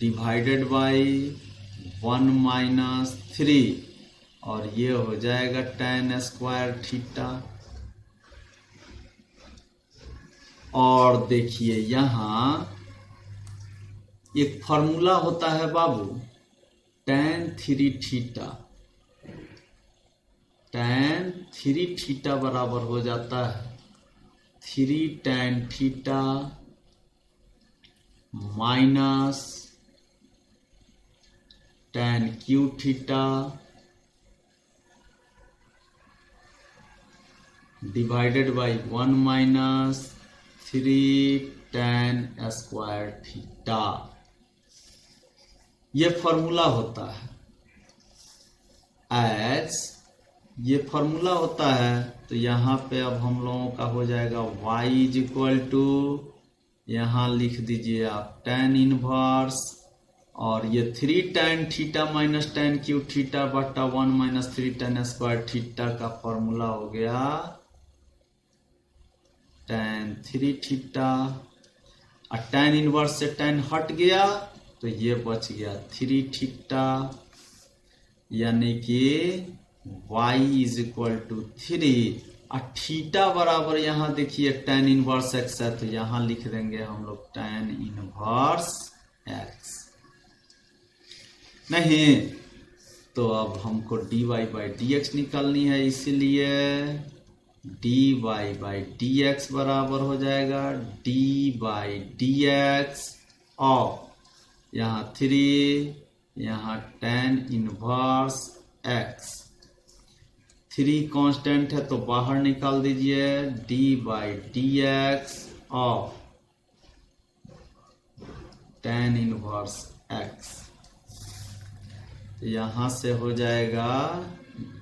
divided by 1 minus 3, और ये हो जाएगा tan स्क्वायर थीटा। और देखिए यहां एक फॉर्मूला होता है बाबू, tan 3 थीटा, tan 3 थीटा बराबर हो जाता है 3 tan theta minus tan Q theta divided by 1 minus 3 tan square theta. ये फॉर्मूला होता है, एज ये फॉर्मूला होता है। तो यहाँ पे अब हम लोगों का हो जाएगा y इज इक्वल टू, यहाँ लिख दीजिए आप tan इनवर्स, और ये 3 tan theta minus tan Q theta बटा 1 माइनस 3 tan स्क्वायर थीटा का फॉर्मूला हो गया tan 3 थीटा, और tan इनवर्स से tan हट गया तो ये बच गया 3 थीटा, यानी कि y इज इक्वल टू 3, और थीटा बराबर यहाँ देखिए tan इनवर्स x है, तो यहाँ लिख देंगे हम लोग tan इनवर्स x। नहीं तो अब हमको dy बाई dx निकालनी है, इसीलिए dy बाई dx बराबर हो जाएगा d बाई dx ऑफ यहाँ 3, यहाँ tan इनवर्स x, 3 कांस्टेंट है तो बाहर निकाल दीजिए, d by dx of tan inverse x। यहां से हो जाएगा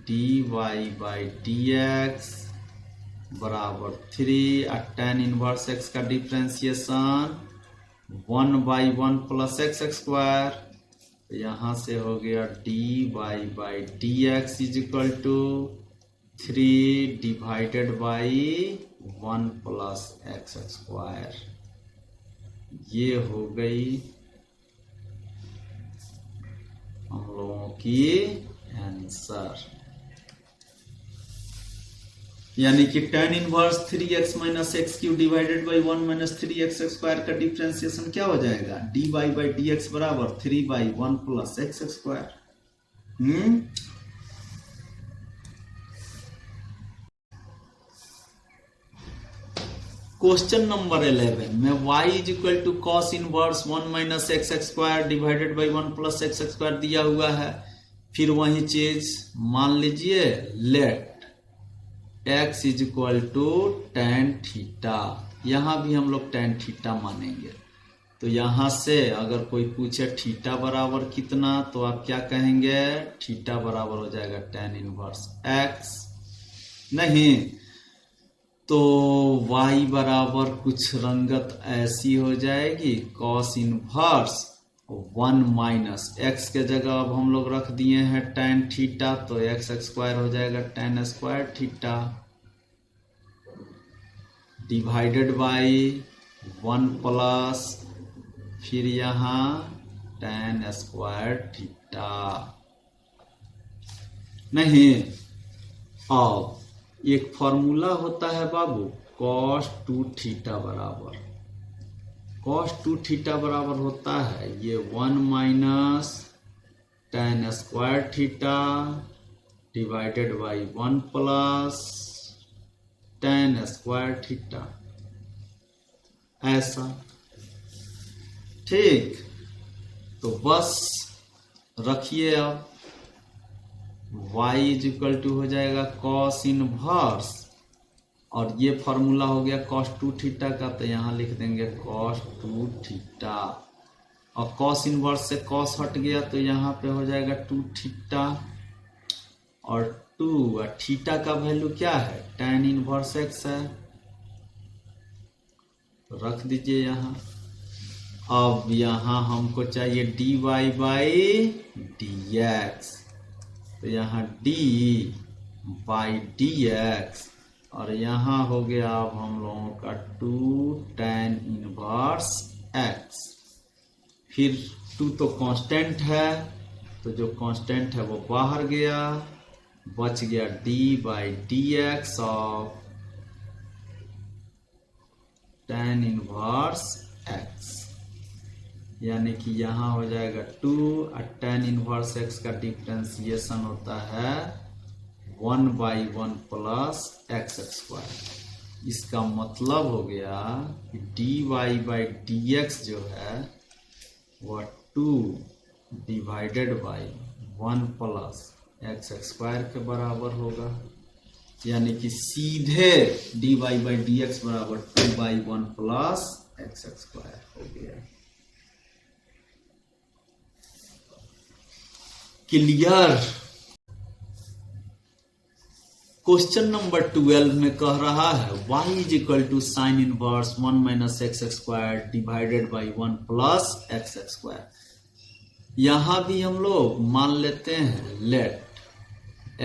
dy बाई dx बराबर 3, और tan इनवर्स x का differentiation 1 by 1 plus x square, यहां से हो गया dy by dx is equal to 3 divided by 1 plus x square. ये हो गई हम लोगों की आंसर, यानी कि tan inverse 3x minus x cube divided by 1 minus 3x square का डिफरेंशिएशन क्या हो जाएगा, dy बाई dx बराबर 3 by 1 plus x square. Question number 11 में y is equal to cos inverse 1 minus x square divided by 1 plus x square दिया हुआ है। फिर वही चीज मान लीजिए let x is equal to tan theta, यहां भी हम लोग tan थीटा मानेंगे। तो यहां से अगर कोई पूछे थीटा बराबर कितना, तो आप क्या कहेंगे, थीटा बराबर हो जाएगा tan इनवर्स x। नहीं तो y बराबर कुछ रंगत ऐसी हो जाएगी, cos इनवर्स 1 माइनस x के जगह अब हम लोग रख दिए हैं tan थीटा, तो x स्क्वायर हो जाएगा tan square theta divided by 1 plus फिर यहाँ tan स्क्वायर थीटा। नहीं अब एक फॉर्मूला होता है बाबू cos 2 थीटा बराबर, cos 2 थीटा बराबर होता है ये 1 minus tan square theta divided by 1 plus tan square theta, ऐसा। ठीक, तो बस रखिए अब y इज इक्वल टू हो जाएगा cos इनवर्स, और ये फॉर्मूला हो गया cos 2 थीटा का, तो यहां लिख देंगे cos 2 थीटा, और cos इनवर्स से cos हट गया तो यहाँ पे हो जाएगा 2 थीटा और 2 और थीटा का वैल्यू क्या है, tan इनवर्स x है, तो रख दीजिए यहाँ। अब यहाँ हमको चाहिए dy बाई dx, तो यहाँ d बाई dx, और यहाँ हो गया अब हम लोगों का 2 tan इनवर्स x। फिर 2 तो कांस्टेंट है, तो जो कांस्टेंट है वो बाहर गया, बच गया d by dx of tan inverse x, यानी कि यहाँ हो जाएगा 2 और tan इनवर्स x का डिफ्रेंसिएशन होता है 1/1 प्लस x स्क्वायर। इसका मतलब हो गया कि dy बाई dx जो है वह 2 divided by 1 plus x square के बराबर होगा, यानी कि सीधे dy बाई dx बराबर 2/1 प्लस x स्क्वायर हो गया। क्लियर। क्वेश्चन नंबर 12 में कह रहा है y is equal to sine inverse 1 minus x square divided by 1 plus x square. यहां भी हम लोग मान लेते हैं let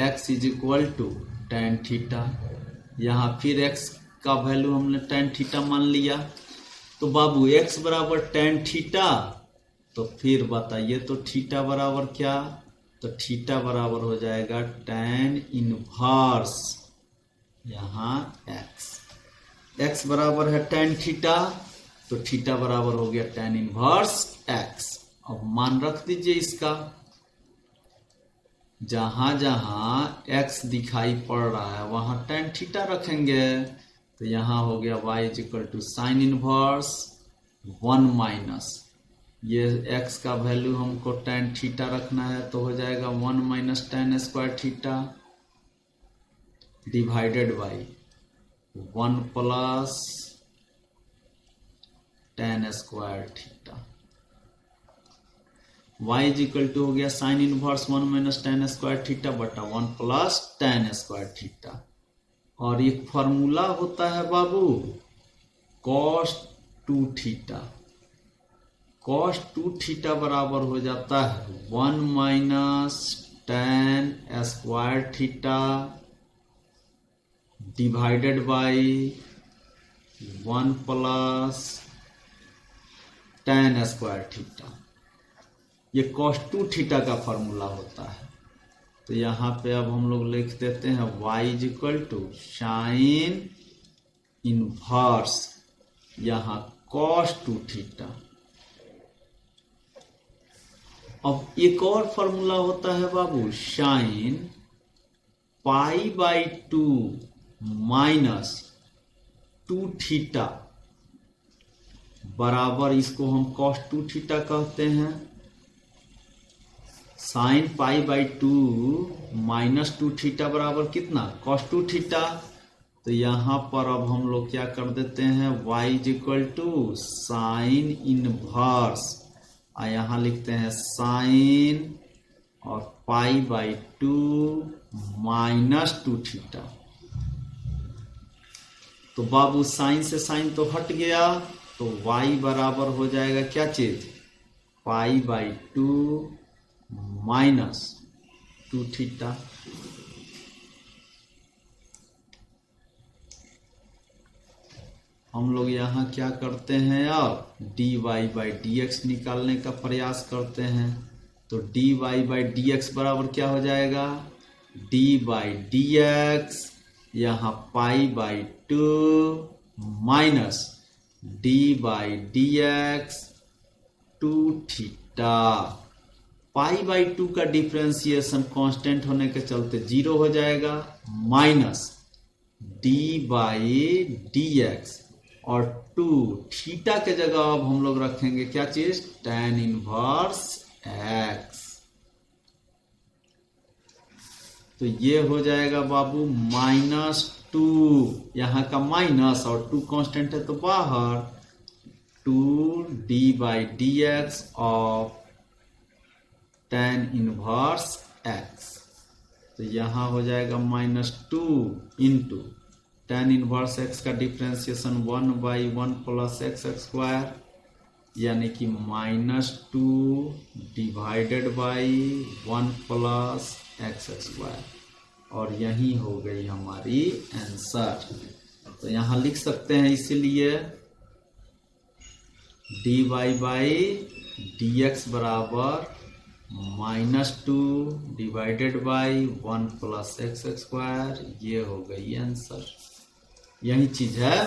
x is equal to tan theta, यहाँ फिर x का वैल्यू हमने टेन थीटा मान लिया, तो बाबू x बराबर टेन थीटा, तो फिर बताइए तो थीटा बराबर क्या, तो थीटा बराबर हो जाएगा tan इनवर्स यहाँ x बराबर है tan थीटा, तो थीटा बराबर हो गया tan इनवर्स x। अब मान रख दीजिए इसका, जहां जहां x दिखाई पड़ रहा है वहां tan थीटा रखेंगे, तो यहां हो गया y is equal to sine inverse 1 minus, ये x का वैल्यू हमको tan थीटा रखना है, तो हो जाएगा 1 minus tan square theta divided by 1 plus tan square theta. y is equal to हो गया sine inverse 1 minus tan square theta बटा 1 प्लस tan स्क्वायर थीटा। और एक फॉर्मूला होता है बाबू cos 2 थीटा, cos 2 थीटा बराबर हो जाता है 1 minus tan square theta divided by 1 plus tan square theta. ये cos 2 थीटा का फॉर्मूला होता है, तो यहाँ पे अब हम लोग लिख देते हैं y is equal to sine inverse यहाँ cos 2 थीटा। अब एक और फॉर्मूला होता है बाबू sine pi by 2 minus 2 theta बराबर, इसको हम cos 2 थीटा कहते हैं। Sine pi by 2 minus 2 theta बराबर कितना, cos 2 थीटा। तो यहां पर अब हम लोग क्या कर देते हैं, y is equal to sine inverse, और यहां लिखते हैं साइन और पाई बाई 2 माइनस 2 थीटा। तो बाबू साइन से साइन तो हट गया, तो y बराबर हो जाएगा क्या चीज, पाई बाई 2 माइनस 2 थीटा। हम लोग यहाँ क्या करते हैं, अब dy बाई dx निकालने का प्रयास करते हैं, तो dy बाई dx बराबर क्या हो जाएगा, d बाई dx यहाँ पाई by 2 minus d by dx 2 theta. Pi by 2 का डिफरेंशिएशन कांस्टेंट होने के चलते 0 हो जाएगा, माइनस d बाई dx और 2 थीटा के जगह अब हम लोग रखेंगे क्या चीज, tan इनवर्स x। तो ये हो जाएगा बाबू -2, यहाँ का माइनस और 2 कांस्टेंट है तो बाहर, 2d by dx of tan inverse x। तो यहाँ हो जाएगा -2 इंटू tan इनवर्स x का डिफ्रेंसिएशन 1/1 प्लस एक्स स्क्वायर, यानी कि -2 divided by 1 plus x square, और यही हो गई हमारी आंसर। तो यहाँ लिख सकते हैं इसीलिए dy/dx बराबर -2 divided by 1 plus x square, ये हो गई आंसर। यही चीज है।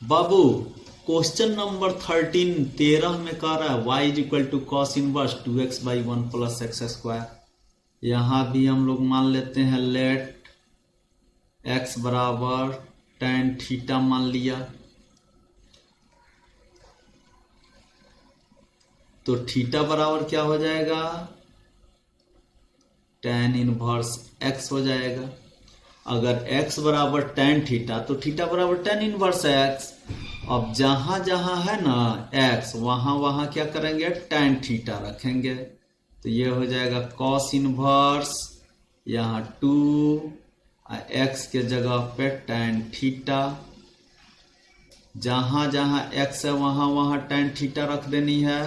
बाबू क्वेश्चन नंबर 13 में कह रहा है y equal to cos inverse 2x/1 plus x square. यहां भी हम लोग मान लेते हैं लेट x बराबर tan थीटा मान लिया, तो थीटा बराबर क्या हो जाएगा, tan इनवर्स x हो जाएगा। अगर x बराबर tan थीटा तो थीटा बराबर tan इनवर्स x। अब जहां जहां है ना x, वहां वहां क्या करेंगे, tan थीटा रखेंगे, तो ये हो जाएगा cos इनवर्स यहाँ 2 x के जगह पे tan थीटा। जहां जहां x है वहां वहां tan थीटा रख देनी है,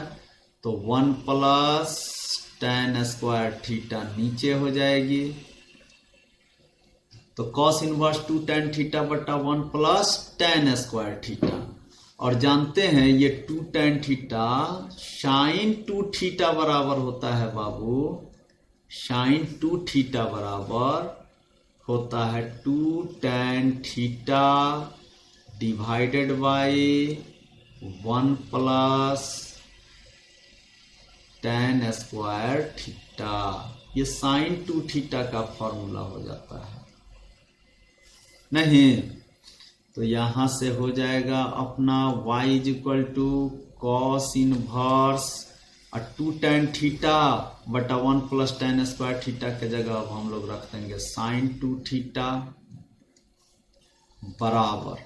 तो 1 प्लस tan स्क्वायर थीटा नीचे हो जाएगी, तो cos इनवर्स 2 tan थीटा बटा 1 प्लस tan स्क्वायर थीटा। और जानते हैं ये 2 tan थीटा sin 2 थीटा बराबर होता है बाबू, sin 2 थीटा बराबर होता है 2 tan theta divided by 1 plus tan square theta. ये sin 2 थीटा का फॉर्मूला हो जाता है नहीं। तो यहां से हो जाएगा अपना y equal to cos inverse 2 tan theta बटा 1 प्लस tan स्क्वायर थीटा के जगह अब हम लोग रख देंगे sin 2 थीटा बराबर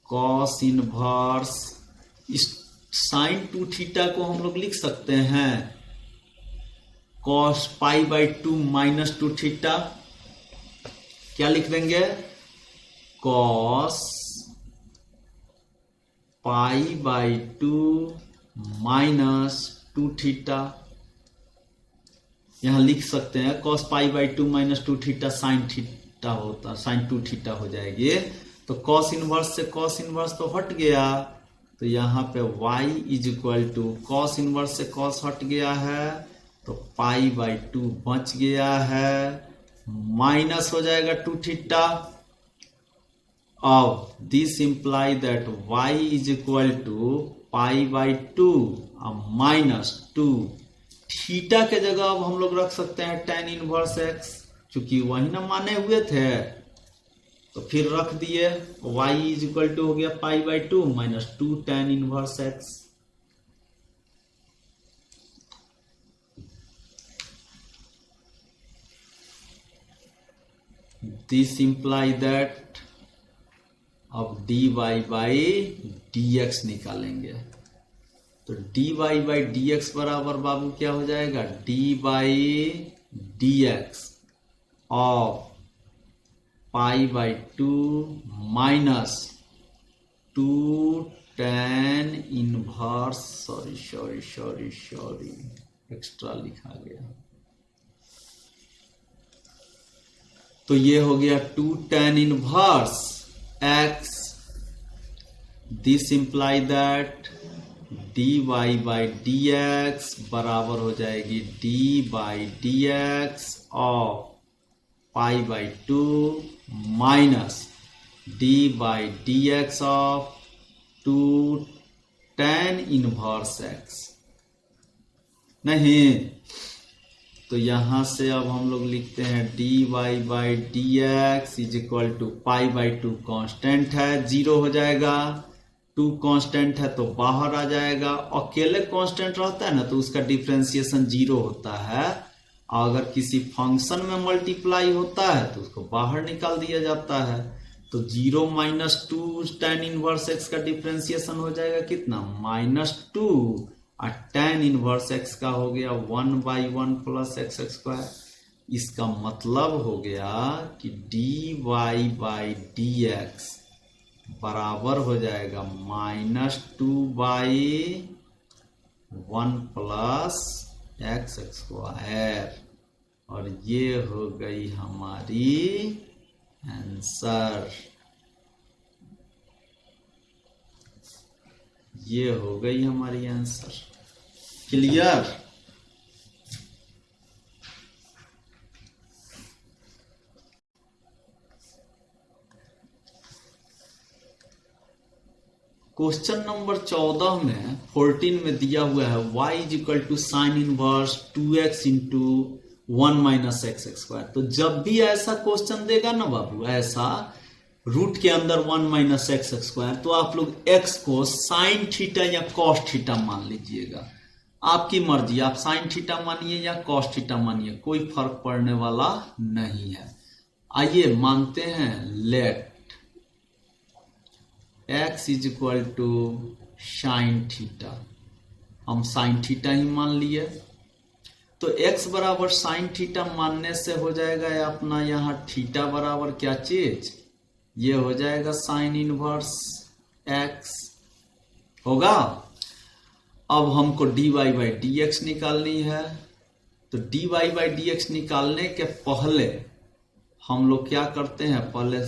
कॉस इनवर्स। इस sin 2 थीटा को हम लोग लिख सकते हैं cos π/2 माइनस 2 थीटा। क्या लिख देंगे, cos π/2 माइनस 2 थीटा। यहां लिख सकते हैं cos π/2 minus 2 theta sin theta होता, sin 2 थीटा हो जाएगी। तो cos इनवर्स से cos इनवर्स तो हट गया, तो यहाँ पे y is equal to cos inverse से cos हट गया है, तो π/2 बच गया है, माइनस हो जाएगा 2 थीटा। अब this imply that y is equal to π/2 minus 2 theta के जगह अब हम लोग रख सकते हैं tan इनवर्स x, चूंकि वही ना माने हुए थे, तो फिर रख दिए y इज इक्वल टू हो गया π/2 minus 2 tan inverse x। This imply that अब dy/dx निकालेंगे, तो dy/dx बराबर बाबू क्या हो जाएगा, dy/dx of π/2 minus 2 tan inverse, sorry extra लिखा गया, तो ये हो गया 2 tan inverse x। This imply that dy/dx बराबर हो जाएगी dy/dx of π/2 minus dy/dx of 2 tan inverse x। नहीं, तो यहां से अब हम लोग लिखते हैं dy/dx is equal to π/2 constant है, 0 हो जाएगा, 2 कांस्टेंट है तो बाहर आ जाएगा। अकेले कांस्टेंट रहता है ना तो उसका डिफरेंशिएशन 0 होता है, अगर किसी फंक्शन में मल्टीप्लाई होता है तो उसको बाहर निकाल दिया जाता है। तो 0 माइनस 2 tan इनवर्स एक्स का डिफ्रेंसिएशन हो जाएगा कितना, -2, और tan इनवर्स एक्स का हो गया 1/1 प्लस एक्स स्क्वायर। इसका मतलब हो गया कि dy/dx बराबर हो जाएगा -2/1 प्लस एक्स स्क्वायर, और ये हो गई हमारी आंसर। ये हो गई हमारी आंसर। क्लियर? क्वेश्चन नंबर 14 में 14 में दिया हुआ है y is equal to sine inverse 2x into 1 minus x square. तो जब भी ऐसा क्वेश्चन देगा ना बाबू, ऐसा रूट के अंदर 1 माइनस एक्स स्क्वायर, तो आप लोग x को साइन थीटा या कॉस थीटा मान लीजिएगा। आपकी मर्जी, आप साइन थीटा मानिए या कॉस थीटा मानिए, कोई फर्क पड़ने वाला नहीं है। आइए मानते हैं let x is equal to sine theta. हम साइन थीटा ही मान लिए, तो x बराबर साइन थीटा मानने से हो जाएगा अपना यहाँ थीटा बराबर क्या चीज, ये हो जाएगा साइन इनवर्स x होगा। अब हमको dy/dx निकालनी है, तो dy/dx निकालने के पहले हम लोग क्या करते हैं, पहले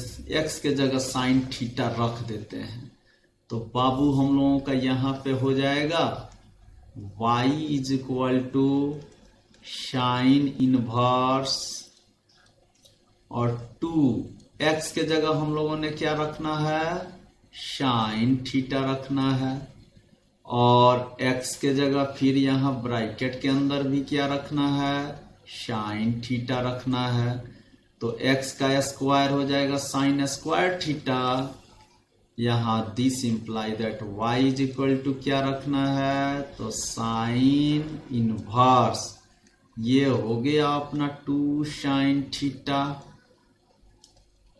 x के जगह साइन थीटा रख देते हैं। तो बाबू हम लोगों का यहाँ पे हो जाएगा y is equal to sine inverse, और 2x के जगह हम लोगों ने क्या रखना है, साइन थीटा रखना है, और x के जगह फिर यहाँ ब्रैकेट के अंदर भी क्या रखना है, साइन थीटा रखना है। तो x का स्क्वायर हो जाएगा साइन स्क्वायर थीटा। यहाँ this imply that y is equal to क्या रखना है, तो साइन इनवर्स, ये हो गया अपना 2 साइन थीटा,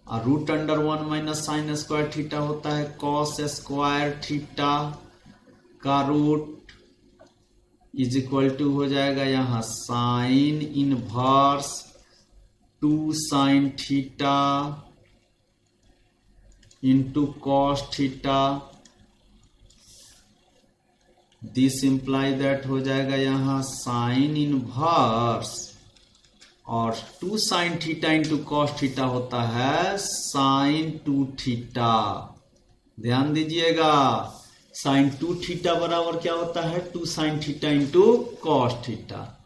और root under 1 minus sine square theta होता है कॉस स्क्वायर थीटा का रूट, इज इक्वल टू हो जाएगा यहाँ sine inverse 2 sine theta into cos theta. This imply that हो जाएगा यहाँ साइन इनवर्स, और 2 sine theta into cos theta होता है साइन 2 थीटा। ध्यान दीजिएगा, साइन 2 थीटा बराबर क्या होता है, 2 sine theta into cos theta.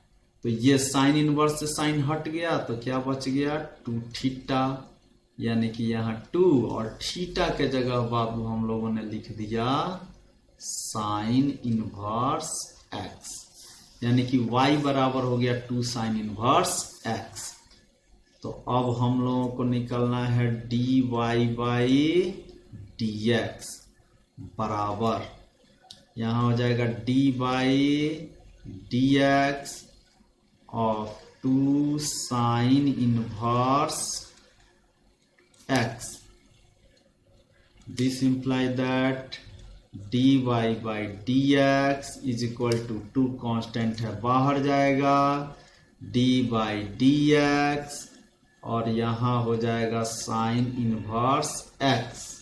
तो ये साइन इनवर्स से साइन हट गया, तो क्या बच गया 2 थीटा, यानी कि यहाँ 2 और थीटा के जगह बाबू हम लोगों ने लिख दिया साइन इनवर्स x, यानी कि y बराबर हो गया 2 साइन इनवर्स x। तो अब हम लोगों को निकलना है dy/dx बराबर, यहाँ हो जाएगा dy/dx of 2 sin inverse x. This implies that dy/dx is equal to 2 constant है बाहर जाएगा, d/dx, और यहां हो जाएगा sine inverse x।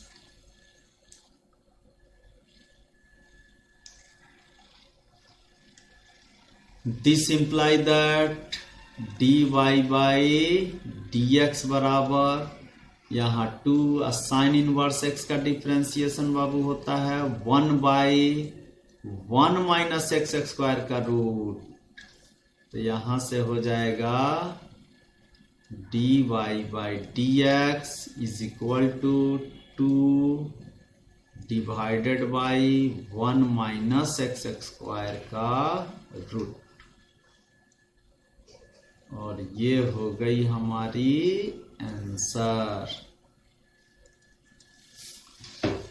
This implies that dy/dx बराबर यहाँ 2 साइन इनवर्स x का डिफ्रेंसिएशन बाबू होता है 1/1 माइनस एक्स स्क्वायर का रूट। तो यहां से हो जाएगा dy/dx is equal to 2 divided by 1 minus x square का रूट, और ये हो गई हमारी आंसर,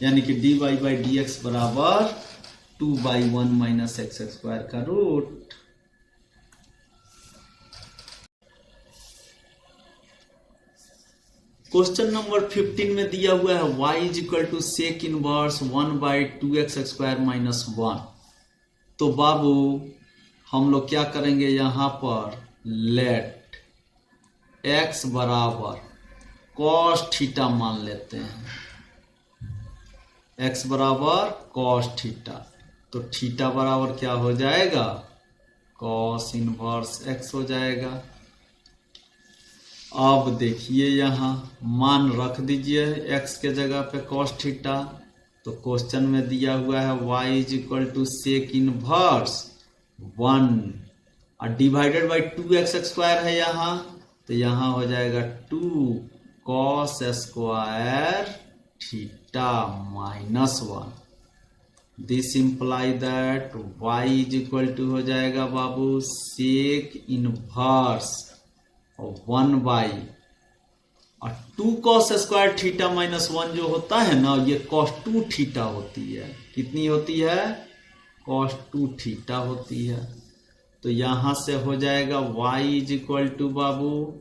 यानी कि dy/dx बराबर 2/1 माइनस एक्स स्क्वायर का रूट। क्वेश्चन नंबर 15 में दिया हुआ है y is equal to sec inverse 1/2x² minus 1। तो बाबू हम लोग क्या करेंगे, यहां पर लेट x बराबर cos थीटा मान लेते हैं, x बराबर cos थीटा। तो थीटा बराबर क्या हो जाएगा, cos इनवर्स x हो जाएगा। अब देखिए यहां मान रख दीजिए x के जगह पे cos थीटा। तो क्वेश्चन में दिया हुआ है y is equal to sec inverse 1 और डिवाइडेड बाई 2x² है यहाँ, तो यहाँ हो जाएगा 2 cos square theta minus 1। This imply that y is equal to हो जाएगा बाबू सेक इनवर्स 1 और 2 cos स्क्वायर थीटा माइनस 1 जो होता है ना, ये cos 2 थीटा होती है। कितनी होती है, cos 2 थीटा होती है। तो यहां से हो जाएगा y इज इक्वल टू बाबू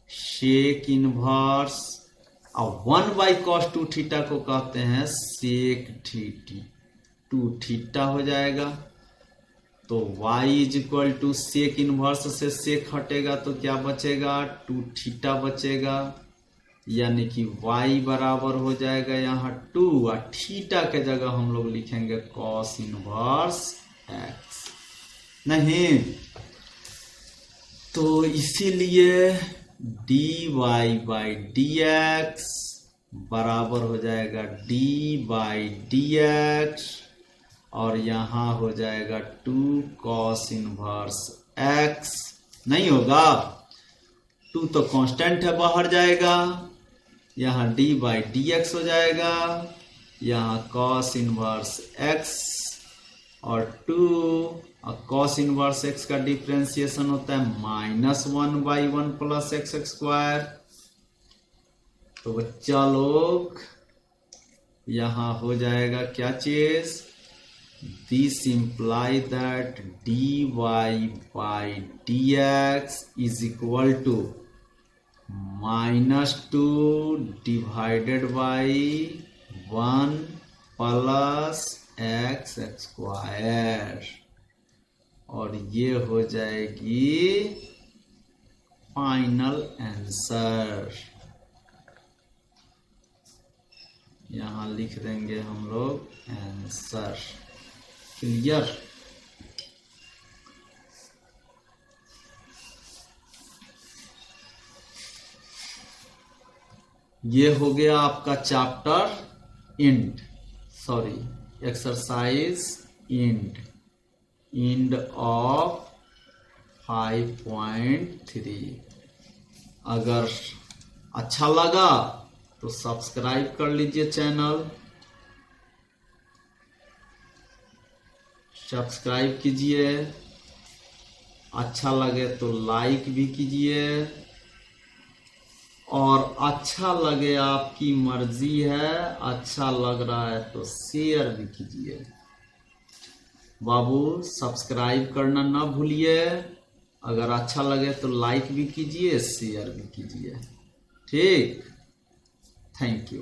सेक इनवर्स और 1/cos 2 थीटा को कहते हैं सेक 2 थीटा हो जाएगा। तो y is equal to sec inverse से सेक हटेगा तो क्या बचेगा, 2 थीटा बचेगा। यानी कि y बराबर हो जाएगा यहाँ 2 और थीटा के जगह हम लोग लिखेंगे cos इनवर्स x। नहीं तो इसीलिए dy बाई dx बराबर हो जाएगा d बाई dx और यहाँ हो जाएगा 2 cos इनवर्स x। नहीं होगा, 2 तो कांस्टेंट है, बाहर जाएगा, यहाँ d बाई dx हो जाएगा, यहाँ cos इनवर्स x और 2 और cos इनवर्स x का डिफरेंशिएशन होता है -1/1 प्लस x²। तो बच्चा लोग यहाँ हो जाएगा क्या चीज, this imply that dy by dx is equal to -2 divided by 1 plus x² और ये हो जाएगी फाइनल आंसर। यहां लिख देंगे हम लोग आंसर। क्लियर। ये हो गया आपका चैप्टर एक्सरसाइज इंड ऑफ 5.3। अगर अच्छा लगा तो सब्सक्राइब कर लीजिए चैनल, सब्सक्राइब कीजिए, अच्छा लगे तो लाइक भी कीजिए और अच्छा लगे आपकी मर्जी है, अच्छा लग रहा है तो शेयर भी कीजिए। बाबू सब्सक्राइब करना ना भूलिए, अगर अच्छा लगे तो लाइक भी कीजिए, शेयर भी कीजिए। ठीक, थैंक यू।